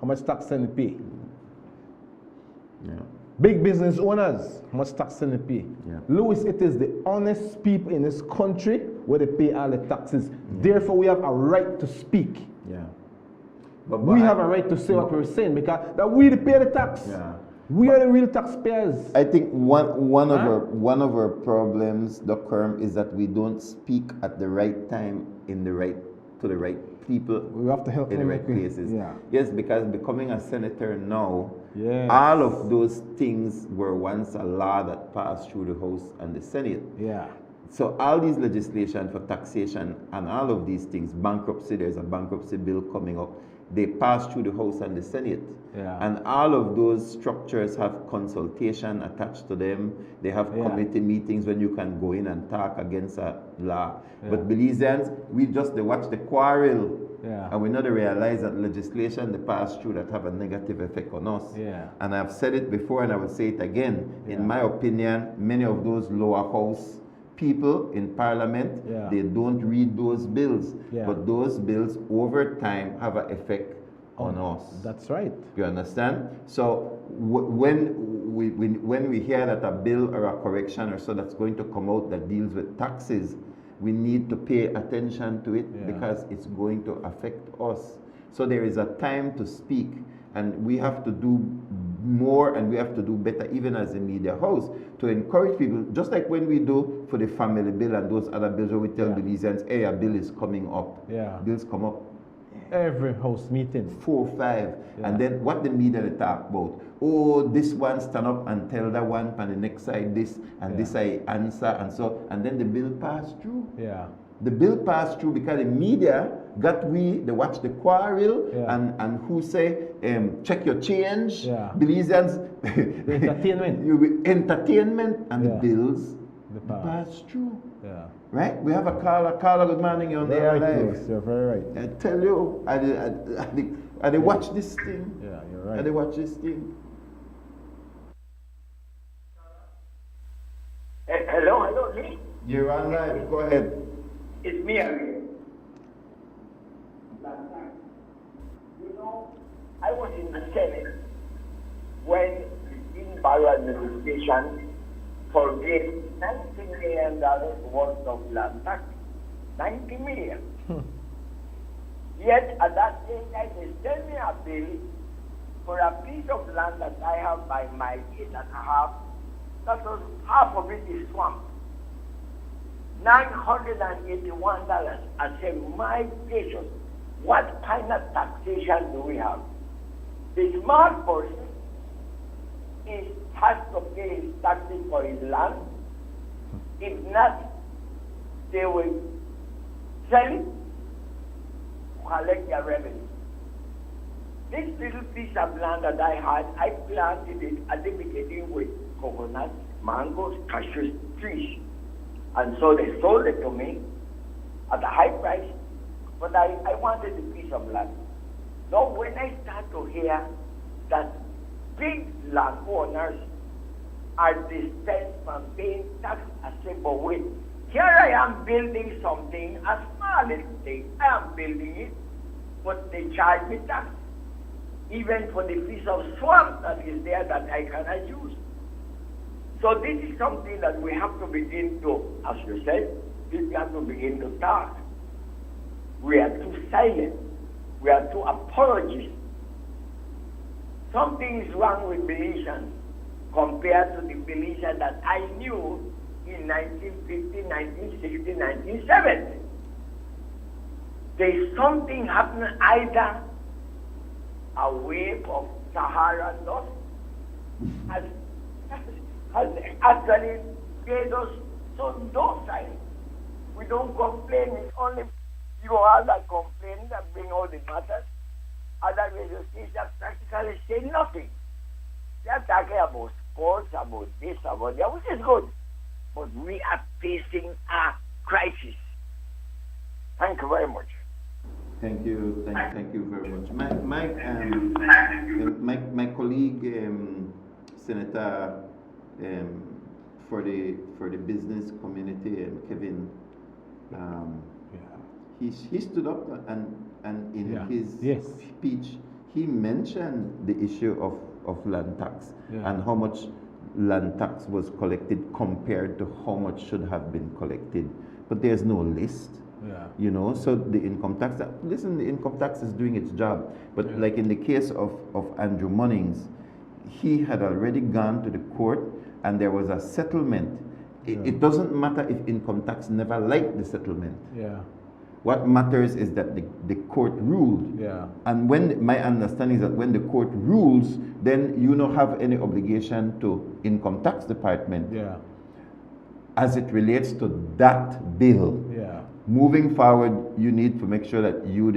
how much tax do they pay? Big business owners, how much tax do they pay? Louis, it is the honest people in this country where they pay all the taxes. Therefore, we have a right to speak. But we have a right to say what we're saying because that we pay the tax. We are the real taxpayers. I think one of our problems, Dr. Kerm, is that we don't speak at the right time to the right people. We have to help in the right places. Yes, because becoming a senator now, all of those things were once a law that passed through the House and the Senate. So all these legislation for taxation and all of these things, bankruptcy, there's a bankruptcy bill coming up, they pass through the House and the Senate. And all of those structures have consultation attached to them. They have committee meetings when you can go in and talk against a law. But Belizeans, we just watch the quarrel. And we not realize that legislation they pass through that have a negative effect on us. And I've said it before and I will say it again. In my opinion, many of those lower house people in parliament, they don't read those bills. But those bills over time have an effect on us. That's right. You understand? So when we hear that a bill or a correction or so that's going to come out that deals with taxes, we need to pay attention to it because it's going to affect us. So there is a time to speak, and we have to do more and we have to do better even as a media house to encourage people, just like when we do for the family bill and those other bills where we tell Belizeans, hey, a bill is coming up. Bills come up. Every house meeting. 4 or 5. And then what the media they talk about? Oh, this one stand up and tell that one, and the next side this, and this I answer, and so, and then the bill passed through. The bill passed through because the media got they watch the quarrel and who say, check your change. Belizeans, entertainment and the bills pass through. Right? We have a caller. Caller, good morning. You're on the air live. Yes, you're very right. I tell you, I watch this thing. You're right. I watch this thing. Hello, Lee. You're on live. Go ahead. It's me again. You know, I was in the Senate when the Barrow administration forgave $90 million worth of land tax. $90 million. Yet at that time, they sent me a bill for a piece of land that I have by my 8.5. That was half of it is swamp. $981. I said, my gracious, what kind of taxation do we have? The smart person has to pay his taxes for his land. If not, they will sell it, collect their revenue. This little piece of land that I had, I planted it at the beginning with coconuts, mangoes, cashew trees. And so they sold it to me at a high price, but I wanted a piece of land. So when I start to hear that big landowners are dispensed from paying tax, I say, but wait, here I am building something, a small little thing, I am building it, but they charge me tax, even for the piece of swamp that is there that I cannot use. So this is something that we have to begin to, as you said, we have to begin to talk. We are too silent. We are too apologists. Something is wrong with Belizeans compared to the Belizeans that I knew in 1950, 1960, 1970. There's something happening, either a wave of Sahara dust has actually made us So don't sign. We don't complain. It's only you all that complain that bring all the matters. Other radio stations practically say nothing. They are talking about sports, about this, about that, which is good. But we are facing a crisis. Thank you very much. Thank you, thank you very much. My colleague, Senator for the business community, Kevin, he stood up and in his speech, he mentioned the issue of land tax and how much land tax was collected compared to how much should have been collected. But there's no list. You know, so the income tax, listen, the income tax is doing its job. But like in the case of Andrew Munnings, he had already gone to the court and there was a settlement. It doesn't matter if income tax never liked the settlement. What matters is that the court ruled. And when my understanding is that when the court rules, then you don't have any obligation to income tax department. As it relates to that bill. Moving forward, you need to make sure that you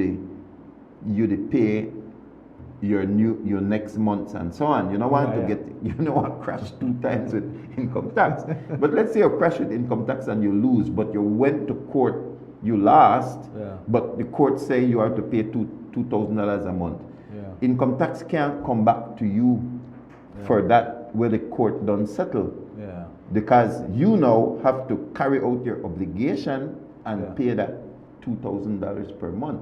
pay your next months and so on. You don't want to get crash 2 times with income tax. But let's say you crash with income tax and you lose, but you went to court, you lost, but the court say you have to pay $2,000 a month. Income tax can't come back to you for that where the court don't settle. Because you now have to carry out your obligation and pay that $2,000 per month.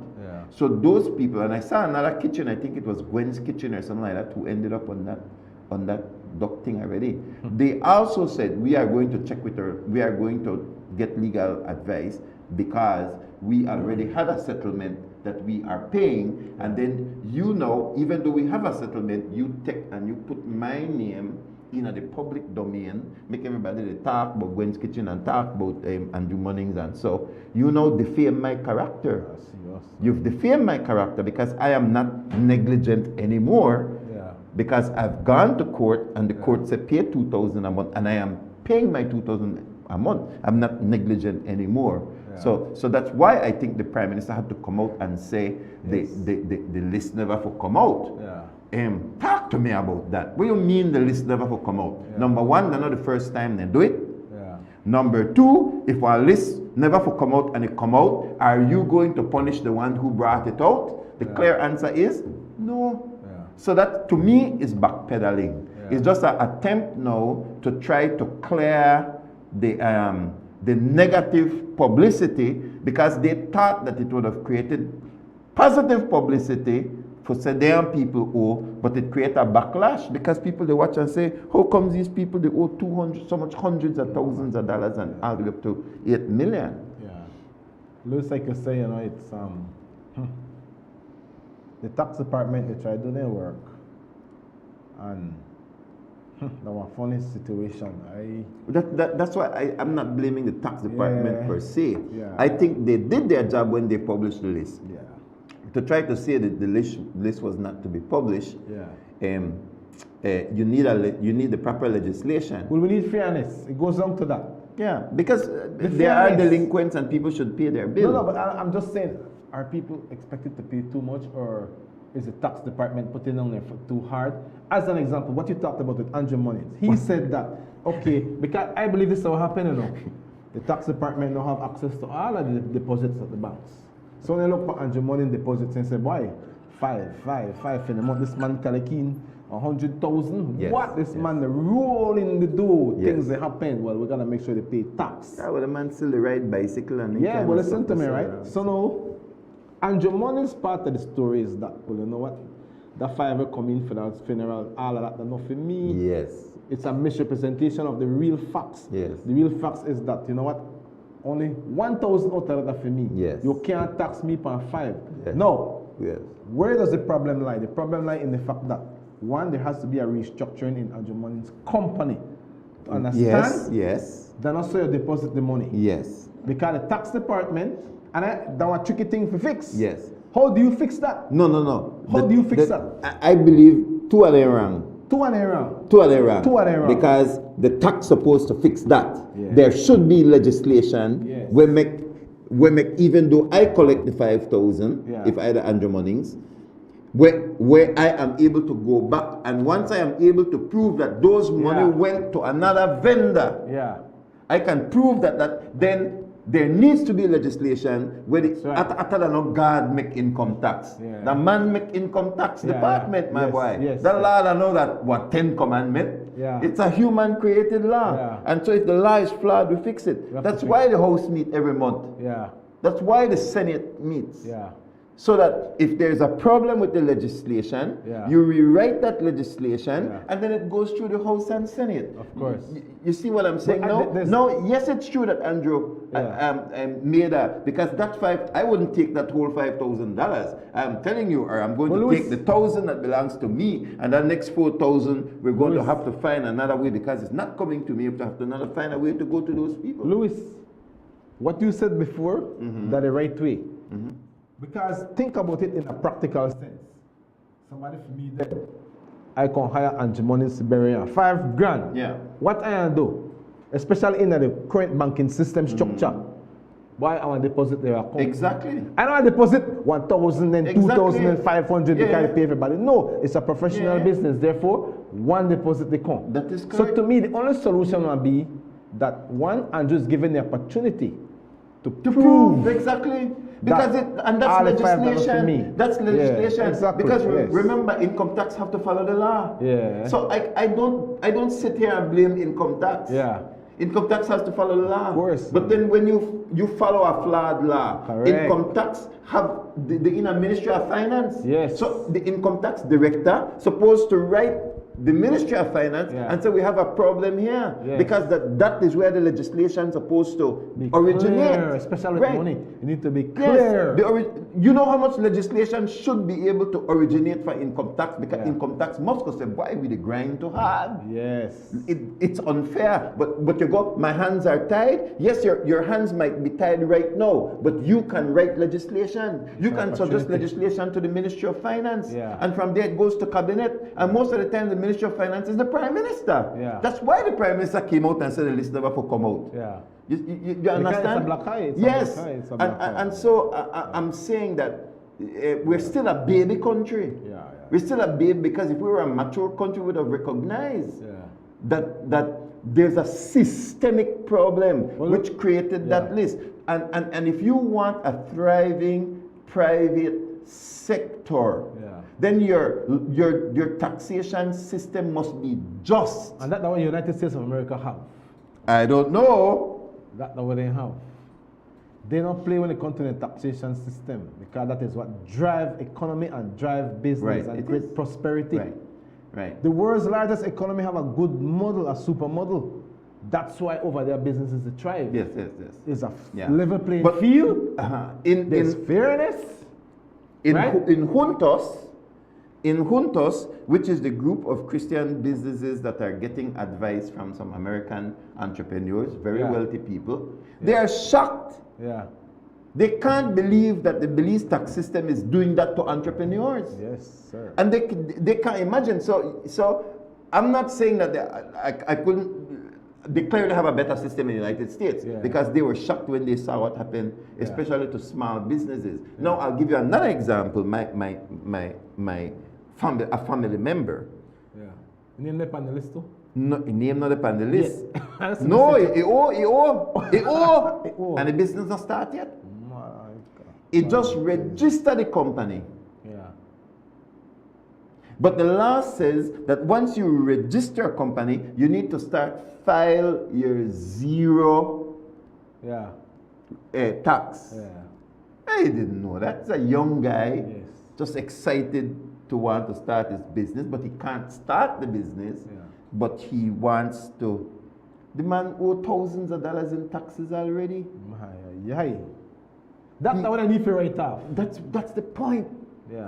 So those people, and I saw another kitchen, I think it was Gwen's Kitchen or something like that, who ended up on that dock thing already. They also said, we are going to check with her, we are going to get legal advice because we already had a settlement that we are paying, and then even though we have a settlement, you take and you put my name in the public domain, make everybody talk about Gwen's Kitchen and talk about Andrew Munnings, and so defame my character. You've defamed my character because I am not negligent anymore. Because I've gone to court and the court said pay $2,000 a month, and I am paying my $2,000 a month. I'm not negligent anymore. So that's why I think the Prime Minister had to come out and say the list never for come out. Talk to me about that. What do you mean the list never for come out? Number one, they're not the first time they do it. Number two, if our list never for come out and it come out, are you going to punish the one who brought it out? The clear answer is no. So that to me is backpedaling. It's just an attempt now to try to clear the negative publicity because they thought that it would have created positive publicity for Sudan people owe, but it created a backlash because people they watch and say, how come these people they owe 200 so much hundreds of thousands of dollars and all the way up to 8 million? Looks like you say, it's the tax department they try to do their work, and that was a funny situation. That's why I'm not blaming the tax department per se. I think they did their job when they published the list. To try to say that the list was not to be published, you need the proper legislation. Well, we need fairness. It goes down to that. Yeah, because there are delinquents and people should pay their bill. No, but I'm just saying, are people expected to pay too much, or is the tax department putting on there too hard? As an example, what you talked about with Andrew Munnings, he said that, okay, because I believe this is what happened, the tax department don't have access to all of the deposits at the banks. So when they look for Andrew Munnings deposits and say, why? Five in a month, this man collecting 100,000. What? This man the rolling the dough, things that happen. Well, we're gonna make sure they pay tax. Yeah, well, the man still ride bicycle and well, listen to me, right? So now, Andrew Munnings' part of the story is that, well, you know what? That fiver coming for that funeral, all of that, not for me. It's a misrepresentation of the real facts. The real facts is that, you know what? Only 1,000 out of that for me. You can't tax me per 5. No. Where does the problem lie? The problem lies in the fact that, one, there has to be a restructuring in Andrew Munnings' company. To understand? Then also you deposit the money. Because the tax department, and that was a tricky thing to fix. How do you fix that? No. How do you fix that? I believe two of them wrong. Two and era. Two and era. Two and era. Because the tax supposed to fix that. Yeah. There should be legislation Yes. where even though I collect the 5,000, Yeah. if I had Andrew Monnings, where I am able to go back, and once I am able to prove that those money went to another vendor, I can prove that then there needs to be legislation where the God make income tax. The man make income tax department, my boy. The law don't know that what 10 commandment. It's a human created law. And so if the law is flawed, we fix it. That's why the House meet every month. That's why the Senate meets. So that if there's a problem with the legislation, you rewrite that legislation, and then it goes through the House and Senate. Of course. You see what I'm saying? No, yes, it's true that Andrew made that, because that I wouldn't take that whole $5,000. I'm telling you, or I'm going to take the 1,000 that belongs to me, and the next 4,000 we're going to have to find another way, because it's not coming to me. We have to find a way to go to those people. Louis, what you said before, that the right way. Because think about it in a practical sense. Somebody for me there, I can hire antimony Siberian, $5 grand. What I do, especially in the current banking system structure, why I want to deposit their account? Exactly. I don't want to deposit 1,000 and 2,500 because I pay everybody. No, it's a professional business. Therefore, one deposit they come. That is correct. So to me, the only solution will be that one Andrew is given the opportunity to prove exactly. Because that's legislation. That's legislation. Exactly. Because remember, income tax have to follow the law. So I don't sit here and blame income tax. Income tax has to follow the law. Of course. But then when you follow a flawed law, income tax have the inner Ministry of Finance. So the income tax director supposed to write the Ministry of Finance and so we have a problem here because that is where the legislation is supposed to originate. Clear, especially with money. You need to be clear. You know how much legislation should be able to originate for income tax, because income tax must go say, why we the grind too hard? It's unfair. But you go, my hands are tied. Yes, your hands might be tied right now, but you can write legislation. You can suggest legislation to the Ministry of Finance. And from there it goes to cabinet. And most of the time the Ministry of Finance is the Prime Minister. That's why the Prime Minister came out and said the list never will come out. You understand? It's a black eye. Yes. And so I'm saying that we're still a baby country. We're still a baby, because if we were a mature country, we would have recognized that there's a systemic problem which created that list. And if you want a thriving private sector, then your taxation system must be just. And that's what the United States of America have. I don't know. That's what they have. They don't play when it comes to the taxation system, because that is what drive economy and drive business and create prosperity. The world's largest economy have a good model, a super model. That's why over there businesses thrive. It's a level playing field. There's fairness. In Juntos, which is the group of Christian businesses that are getting advice from some American entrepreneurs, very wealthy people, they are shocked. They can't believe that the Belize tax system is doing that to entrepreneurs. And they can't imagine. So I'm not saying that I couldn't. They clearly have a better system in the United States, because they were shocked when they saw what happened, especially to small businesses. Now I'll give you another example. A family member. Name the panelist too? No, name not the panelist. No, and the business not start yet. It just registered the company. But the law says that once you register a company, you need to file your zero tax. I didn't know that. It's a young guy, just excited to want to start his business, but he can't start the business, but he wants to. The man owes thousands of dollars in taxes already. That's what I need to write off. That's the point.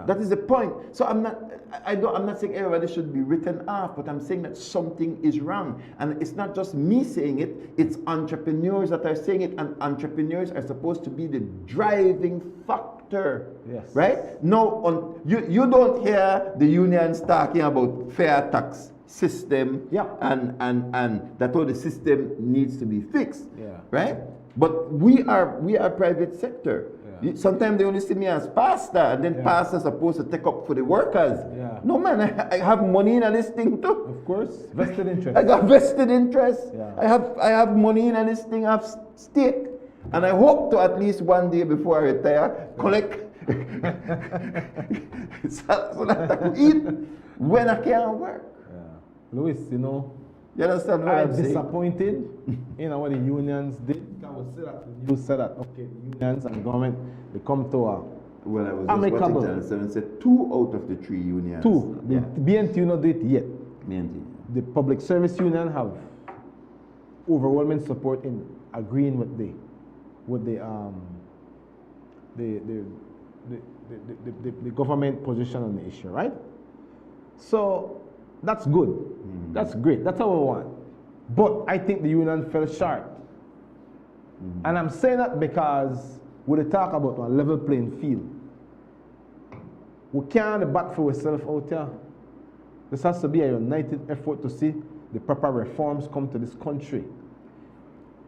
That is the point. So I'm not saying everybody should be written off, but I'm saying that something is wrong. And it's not just me saying it, it's entrepreneurs that are saying it, and entrepreneurs are supposed to be the driving factor. Right? No, you don't hear the unions talking about fair tax. system, and that all the system needs to be fixed, right? But we are private sector. Sometimes they only see me as pastor, and then pastors supposed to take up for the workers. No man, I have money in this thing too. Of course, vested interest. I got vested interest. I have money in this thing. I have stake, and I hope to at least one day before I retire collect so that I can eat when I can't work. Louis, you know, you understand what I'm saying? Disappointed in what the unions did. I would say that you said that okay, the unions and government they come to a well, I was amicable. Just watching Channel 7 said 2 out of the 3 unions. 2. The BNT not do it yet. BNT. The public service union have overwhelming support in agreeing with the government position on the issue, right? So that's good. That's great. That's what we want. But I think the union fell short. And I'm saying that because when they talk about a level playing field, we can't bat for ourselves out here. This has to be a united effort to see the proper reforms come to this country.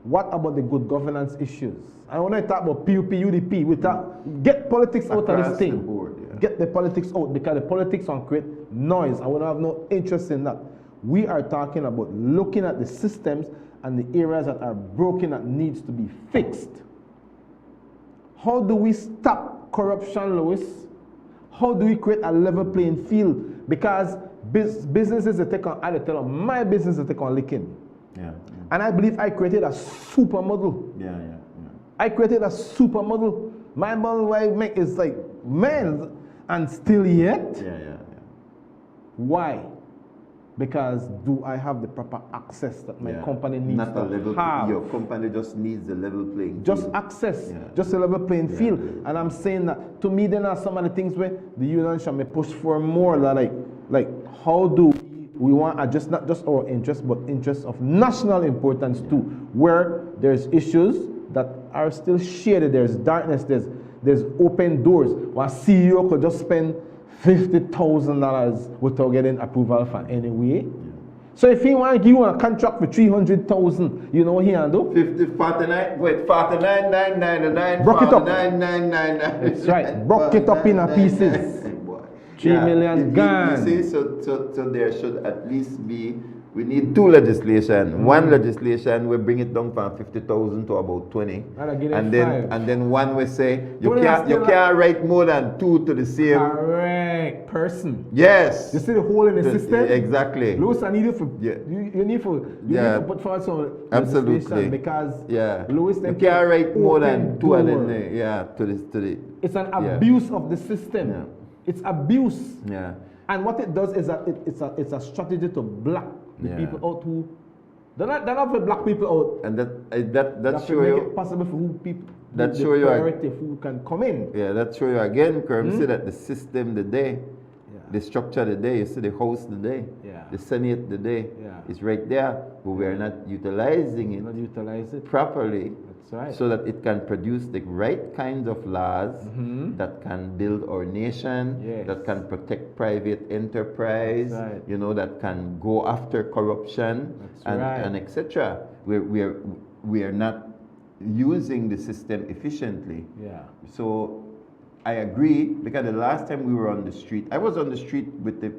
What about the good governance issues? And when I talk about PUP, UDP, we talk, get politics out of this thing. Get the politics out, because the politics will create noise. I would have no interest in that. We are talking about looking at the systems and the areas that are broken that needs to be fixed. How do we stop corruption, Louis? How do we create a level playing field? Because businesses that take on, I tell them, my business is take on licking. And I believe I created a supermodel. I created a supermodel. My model I make is like, man, and still yet. Why? Because do I have the proper access that my company needs Not to a level have? Your company just needs the level playing Just field. access, just a level playing field. And I'm saying that to me, then are some of the things where the union should be pushed for more. Like how do we want to adjust not just our interests, but interests of national importance too, where there's issues that are still shaded. There's darkness. There's open doors. One CEO could just spend $50,000 without getting approval for anyway. So if he want to give you a contract for $300,000, you know what he can do? 49,999. Broke it up. 49,999. That's right. Broke it up in pieces. 3 million gone. You see, so there should at least be. We need 2 legislation. One legislation we bring it down from 50,000 to about 20, and then one we say you can't write more than 2 to the same correct person. Yes. You see the hole in the system. Exactly. Louis, I need you for you need to put forward some legislation because Louis, you can't write more than 2 and then to the. It's an abuse of the system. It's abuse. And what it does is that it's a strategy to block the people out who they're not for black people out. And that show make you it possible for who people that the show you priority who can come in. That show you again, Kerm, see that the system today, the structure today, you see the House today, the Senate today, is right there, but we are not utilizing it, properly. Right. So that it can produce the right kinds of laws that can build our nation, that can protect private enterprise, you know, that can go after corruption and etc. We are not using the system efficiently. So I agree, because the last time we were on the street, I was on the street with the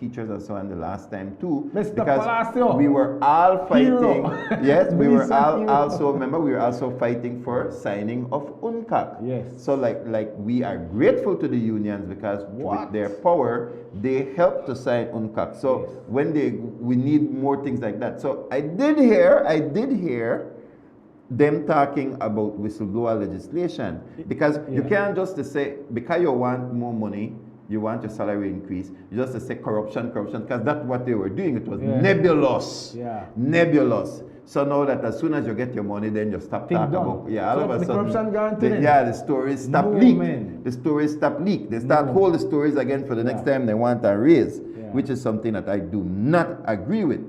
teachers and so on the last time too. Mr. Because Palacio. we were all fighting. Yes, we were all Hero. also, remember, we were also fighting for signing of UNCAC. Yes. So like we are grateful to the unions because with their power, they helped to sign UNCAC. So when we need more things like that. So I did hear them talking about whistleblower legislation, because you can't just say, because you want more money, you want your salary increase, you just say corruption, because that's what they were doing. It was nebulous. Nebulous. So now that as soon as you get your money, then you stop talking about all of a sudden the stories stop leak. The stories stop leak. They start hold the stories again for the next time they want to raise, which is something that I do not agree with.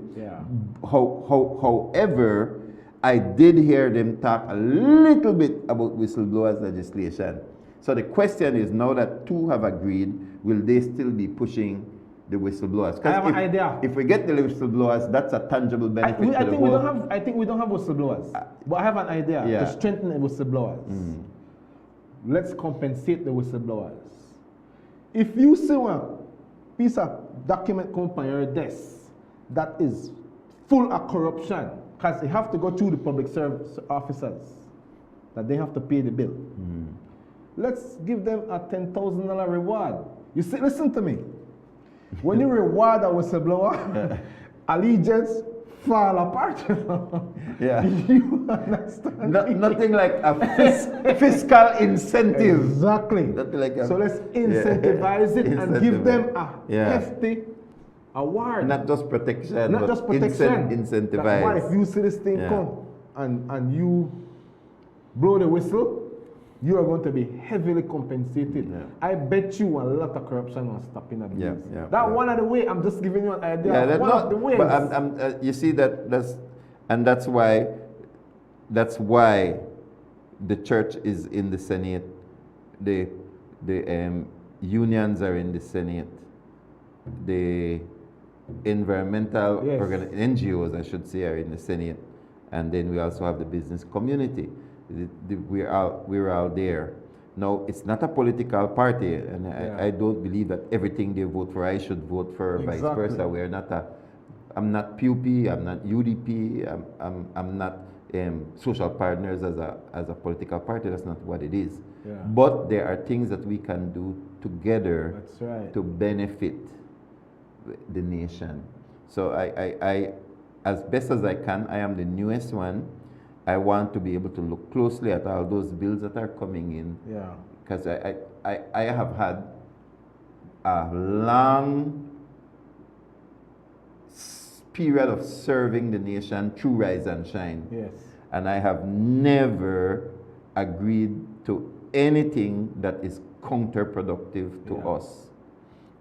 However, I did hear them talk a little bit about whistleblowers legislation. So the question is, now that 2 have agreed, will they still be pushing the whistleblowers. I have an idea. If we get the whistleblowers, that's a tangible benefit to the whole. I think we don't have whistleblowers, but I have an idea to strengthen the whistleblowers. Let's compensate the whistleblowers. If you see one piece of document come on your desk that is full of corruption, because they have to go through the public service officers, that they have to pay the bill. Let's give them a $10,000 reward. You see, listen to me. When you reward a whistleblower, allegiance fall apart. You understand? Nothing like a fiscal incentive. Exactly. Nothing like So let's incentivize it and give them a hefty award. Not just protection, Not but just protection. incentivize. That's why if you see this thing come and you blow the whistle, you are going to be heavily compensated. I bet you a lot of corruption will stop in at least. One of the way, I'm just giving you an idea. Of the ways. But you see that's why the church is in the Senate, the unions are in the Senate, the environmental NGOs, I should say, are in the Senate, and then we also have the business community. We're all there. Now, it's not a political party, and I don't believe that everything they vote for, I should vote for, vice versa. We're not I'm not PUP, I'm not UDP, I'm not social partners as a political party. That's not what it is. But there are things that we can do together to benefit the nation. So I, as best as I can, I am the newest one. I want to be able to look closely at all those bills that are coming in. Because I have had a long period of serving the nation through Rise and Shine. And I have never agreed to anything that is counterproductive to us,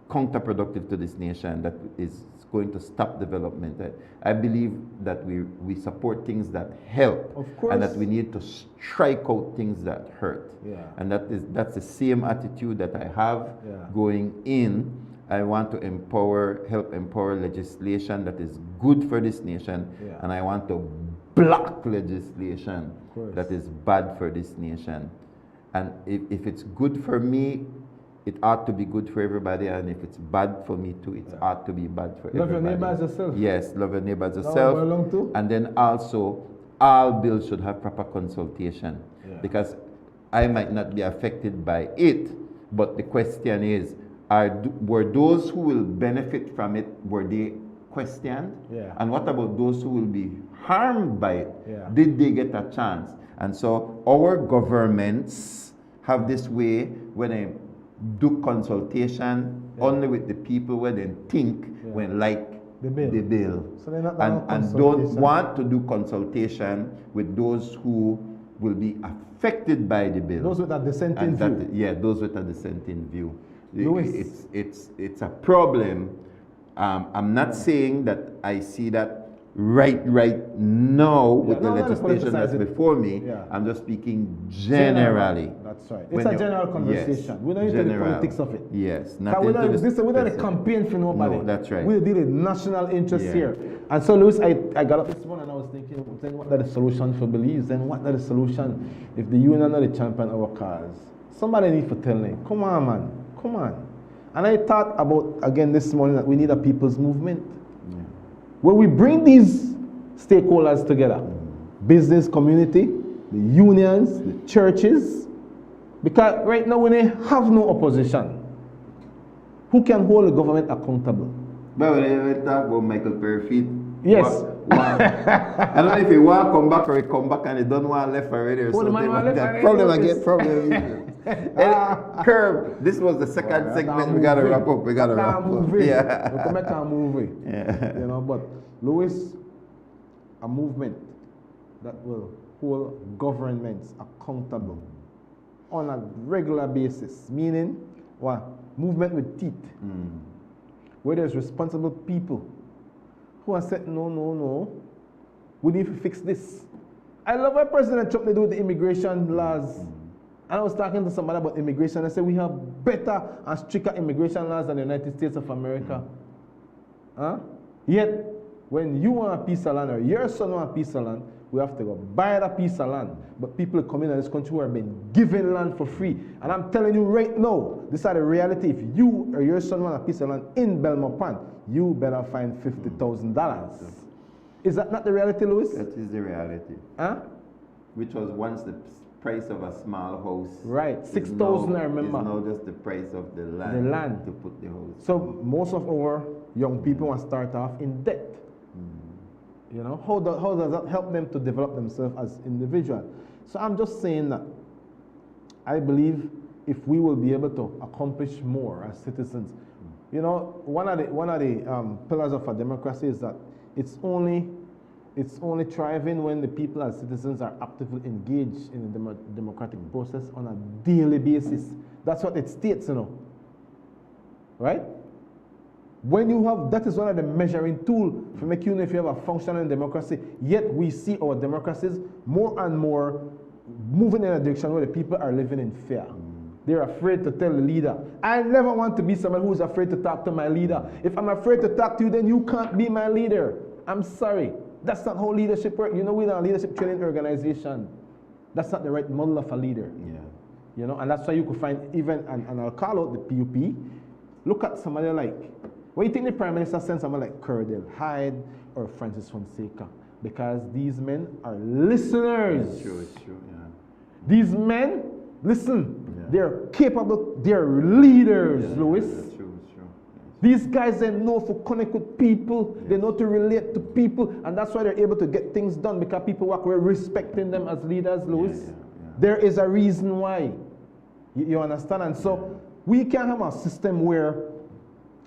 counterproductive to this nation, that is going to stop development. I believe that we support things that help, and that we need to strike out things that hurt. And that's the same attitude that I have going in. I want to help empower legislation that is good for this nation, and I want to block legislation that is bad for this nation. And if it's good for me, it ought to be good for everybody, and if it's bad for me too, it ought to be bad for everybody. Love your neighbor as yourself. Yes, love your neighbor as yourself. And then also, all bills should have proper consultation, because I might not be affected by it, but the question is, were those who will benefit from it, were they questioned? And what about those who will be harmed by it? Did they get a chance? And so our governments have this way when they do consultation only with the people where they think when like the bill. So they're not and don't want to do consultation with those who will be affected by the bill. Those with a dissenting view. Those with a dissenting view. It's a problem. I'm not saying that I see that right now with the legislation that's before me. I'm just speaking generally. That's right. It's a general conversation. We don't need the politics of it. Yes. We're not a campaign for nobody. No, that's right. We're dealing with national interests here. And so, Louis, I got up this morning and I was thinking, then what are the solutions for Belize? Then what are the solution if the union are the champion of our cause? Somebody need to tell me, come on, man, come on. And I thought about, again this morning, that we need a people's movement. Where we bring these stakeholders together, business community, the unions, the churches, because right now when they have no opposition, who can hold the government accountable? But when we talk about Michael Perry, yes. I don't know if he want to come back or he come back and he don't want left already or something like that. Problem. Curb, this was the second segment. We got to wrap up. We got to wrap up. Yeah. We can make a movie. You know, but Louis, a movement that will hold governments accountable on a regular basis, meaning what? Movement with teeth. Where there's responsible people who are saying, no, we need to fix this. I love what President Trump they do with the immigration laws And I was talking to somebody about immigration. I said, we have better and stricter immigration laws than the United States of America. Huh? Yet, when you want a piece of land or your son wants a piece of land, we have to go buy that piece of land. But people come in this country who have been given land for free. And I'm telling you right now, this is the reality. If you or your son want a piece of land in Belmont Pond, you better find $50,000. Is that not the reality, Louis? That is the reality. Huh? Which was once the price of a small house. Right, 6,000 I remember. Is now just the price of the land. The land. To put the house. So most of our young people want to start off in debt. You know, how does that help them to develop themselves as individuals? So I'm just saying that I believe if we will be able to accomplish more as citizens, you know, one of the pillars of a democracy is that it's only thriving when the people as citizens are actively engaged in the democratic process on a daily basis. That's what it states, you know, right? When you have, that is one of the measuring tools for making you know if you have a functioning democracy. Yet we see our democracies more and more moving in a direction where the people are living in fear. They're afraid to tell the leader. I never want to be someone who's afraid to talk to my leader. If I'm afraid to talk to you, then you can't be my leader. I'm sorry. That's not how leadership works. You know, we're not a leadership training organization. That's not the right model of a leader. Yeah. You know, and that's why you could find even, and I'll call out the PUP. Look at somebody like, when you think the Prime Minister sends someone like Curdell Hyde or Francis Fonseca, because these men are listeners. It's true, yeah. These men, listen, they're capable, they're leaders, Louis. It's true. These guys, they know to connect with people, they know to relate to people, and that's why they're able to get things done, because people walk away respecting them as leaders, Louis. There is a reason why. You understand? And so we can have a system where,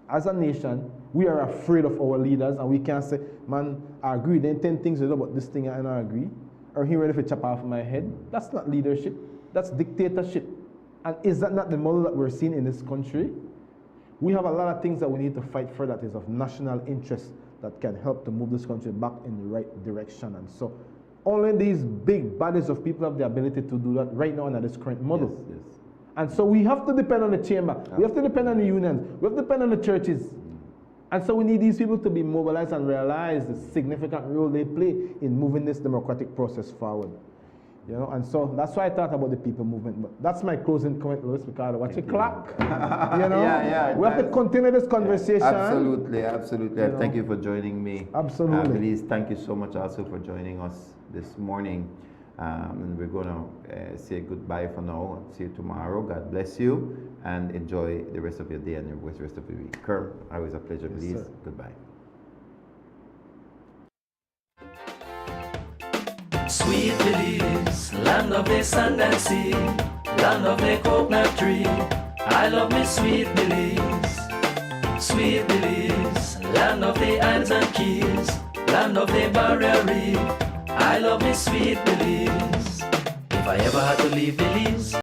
as a nation, we are afraid of our leaders, and we can't say, man, I agree, then 10 things you know about this thing and I agree, or he ready to chop off my head. That's not leadership, that's dictatorship. And is that not the model that we're seeing in this country? We have a lot of things that we need to fight for that is of national interest that can help to move this country back in the right direction. And so only these big bodies of people have the ability to do that right now under this current model. Yes. And so we have to depend on the chamber. We have to depend on the unions. We have to depend on the churches. And so we need these people to be mobilized and realize the significant role they play in moving this democratic process forward. You know, and so that's why I thought about the people movement. But that's my closing comment, Louis, because watch the clock. You know, we have to continue this conversation. Absolutely. You know. Thank you for joining me. Absolutely. Please, thank you so much also for joining us this morning. And we're going to say goodbye for now. See you tomorrow. God bless you. And enjoy the rest of your day and the rest of the week. Kerr, always a pleasure. Yes, Please, sir. goodbye. Sweet Belize, land of the sand and sea, land of the coconut tree. I love me Sweet Belize. Sweet Belize, land of the islands and keys, land of the barrier reef. I love me Sweet Belize. If I ever had to leave Belize,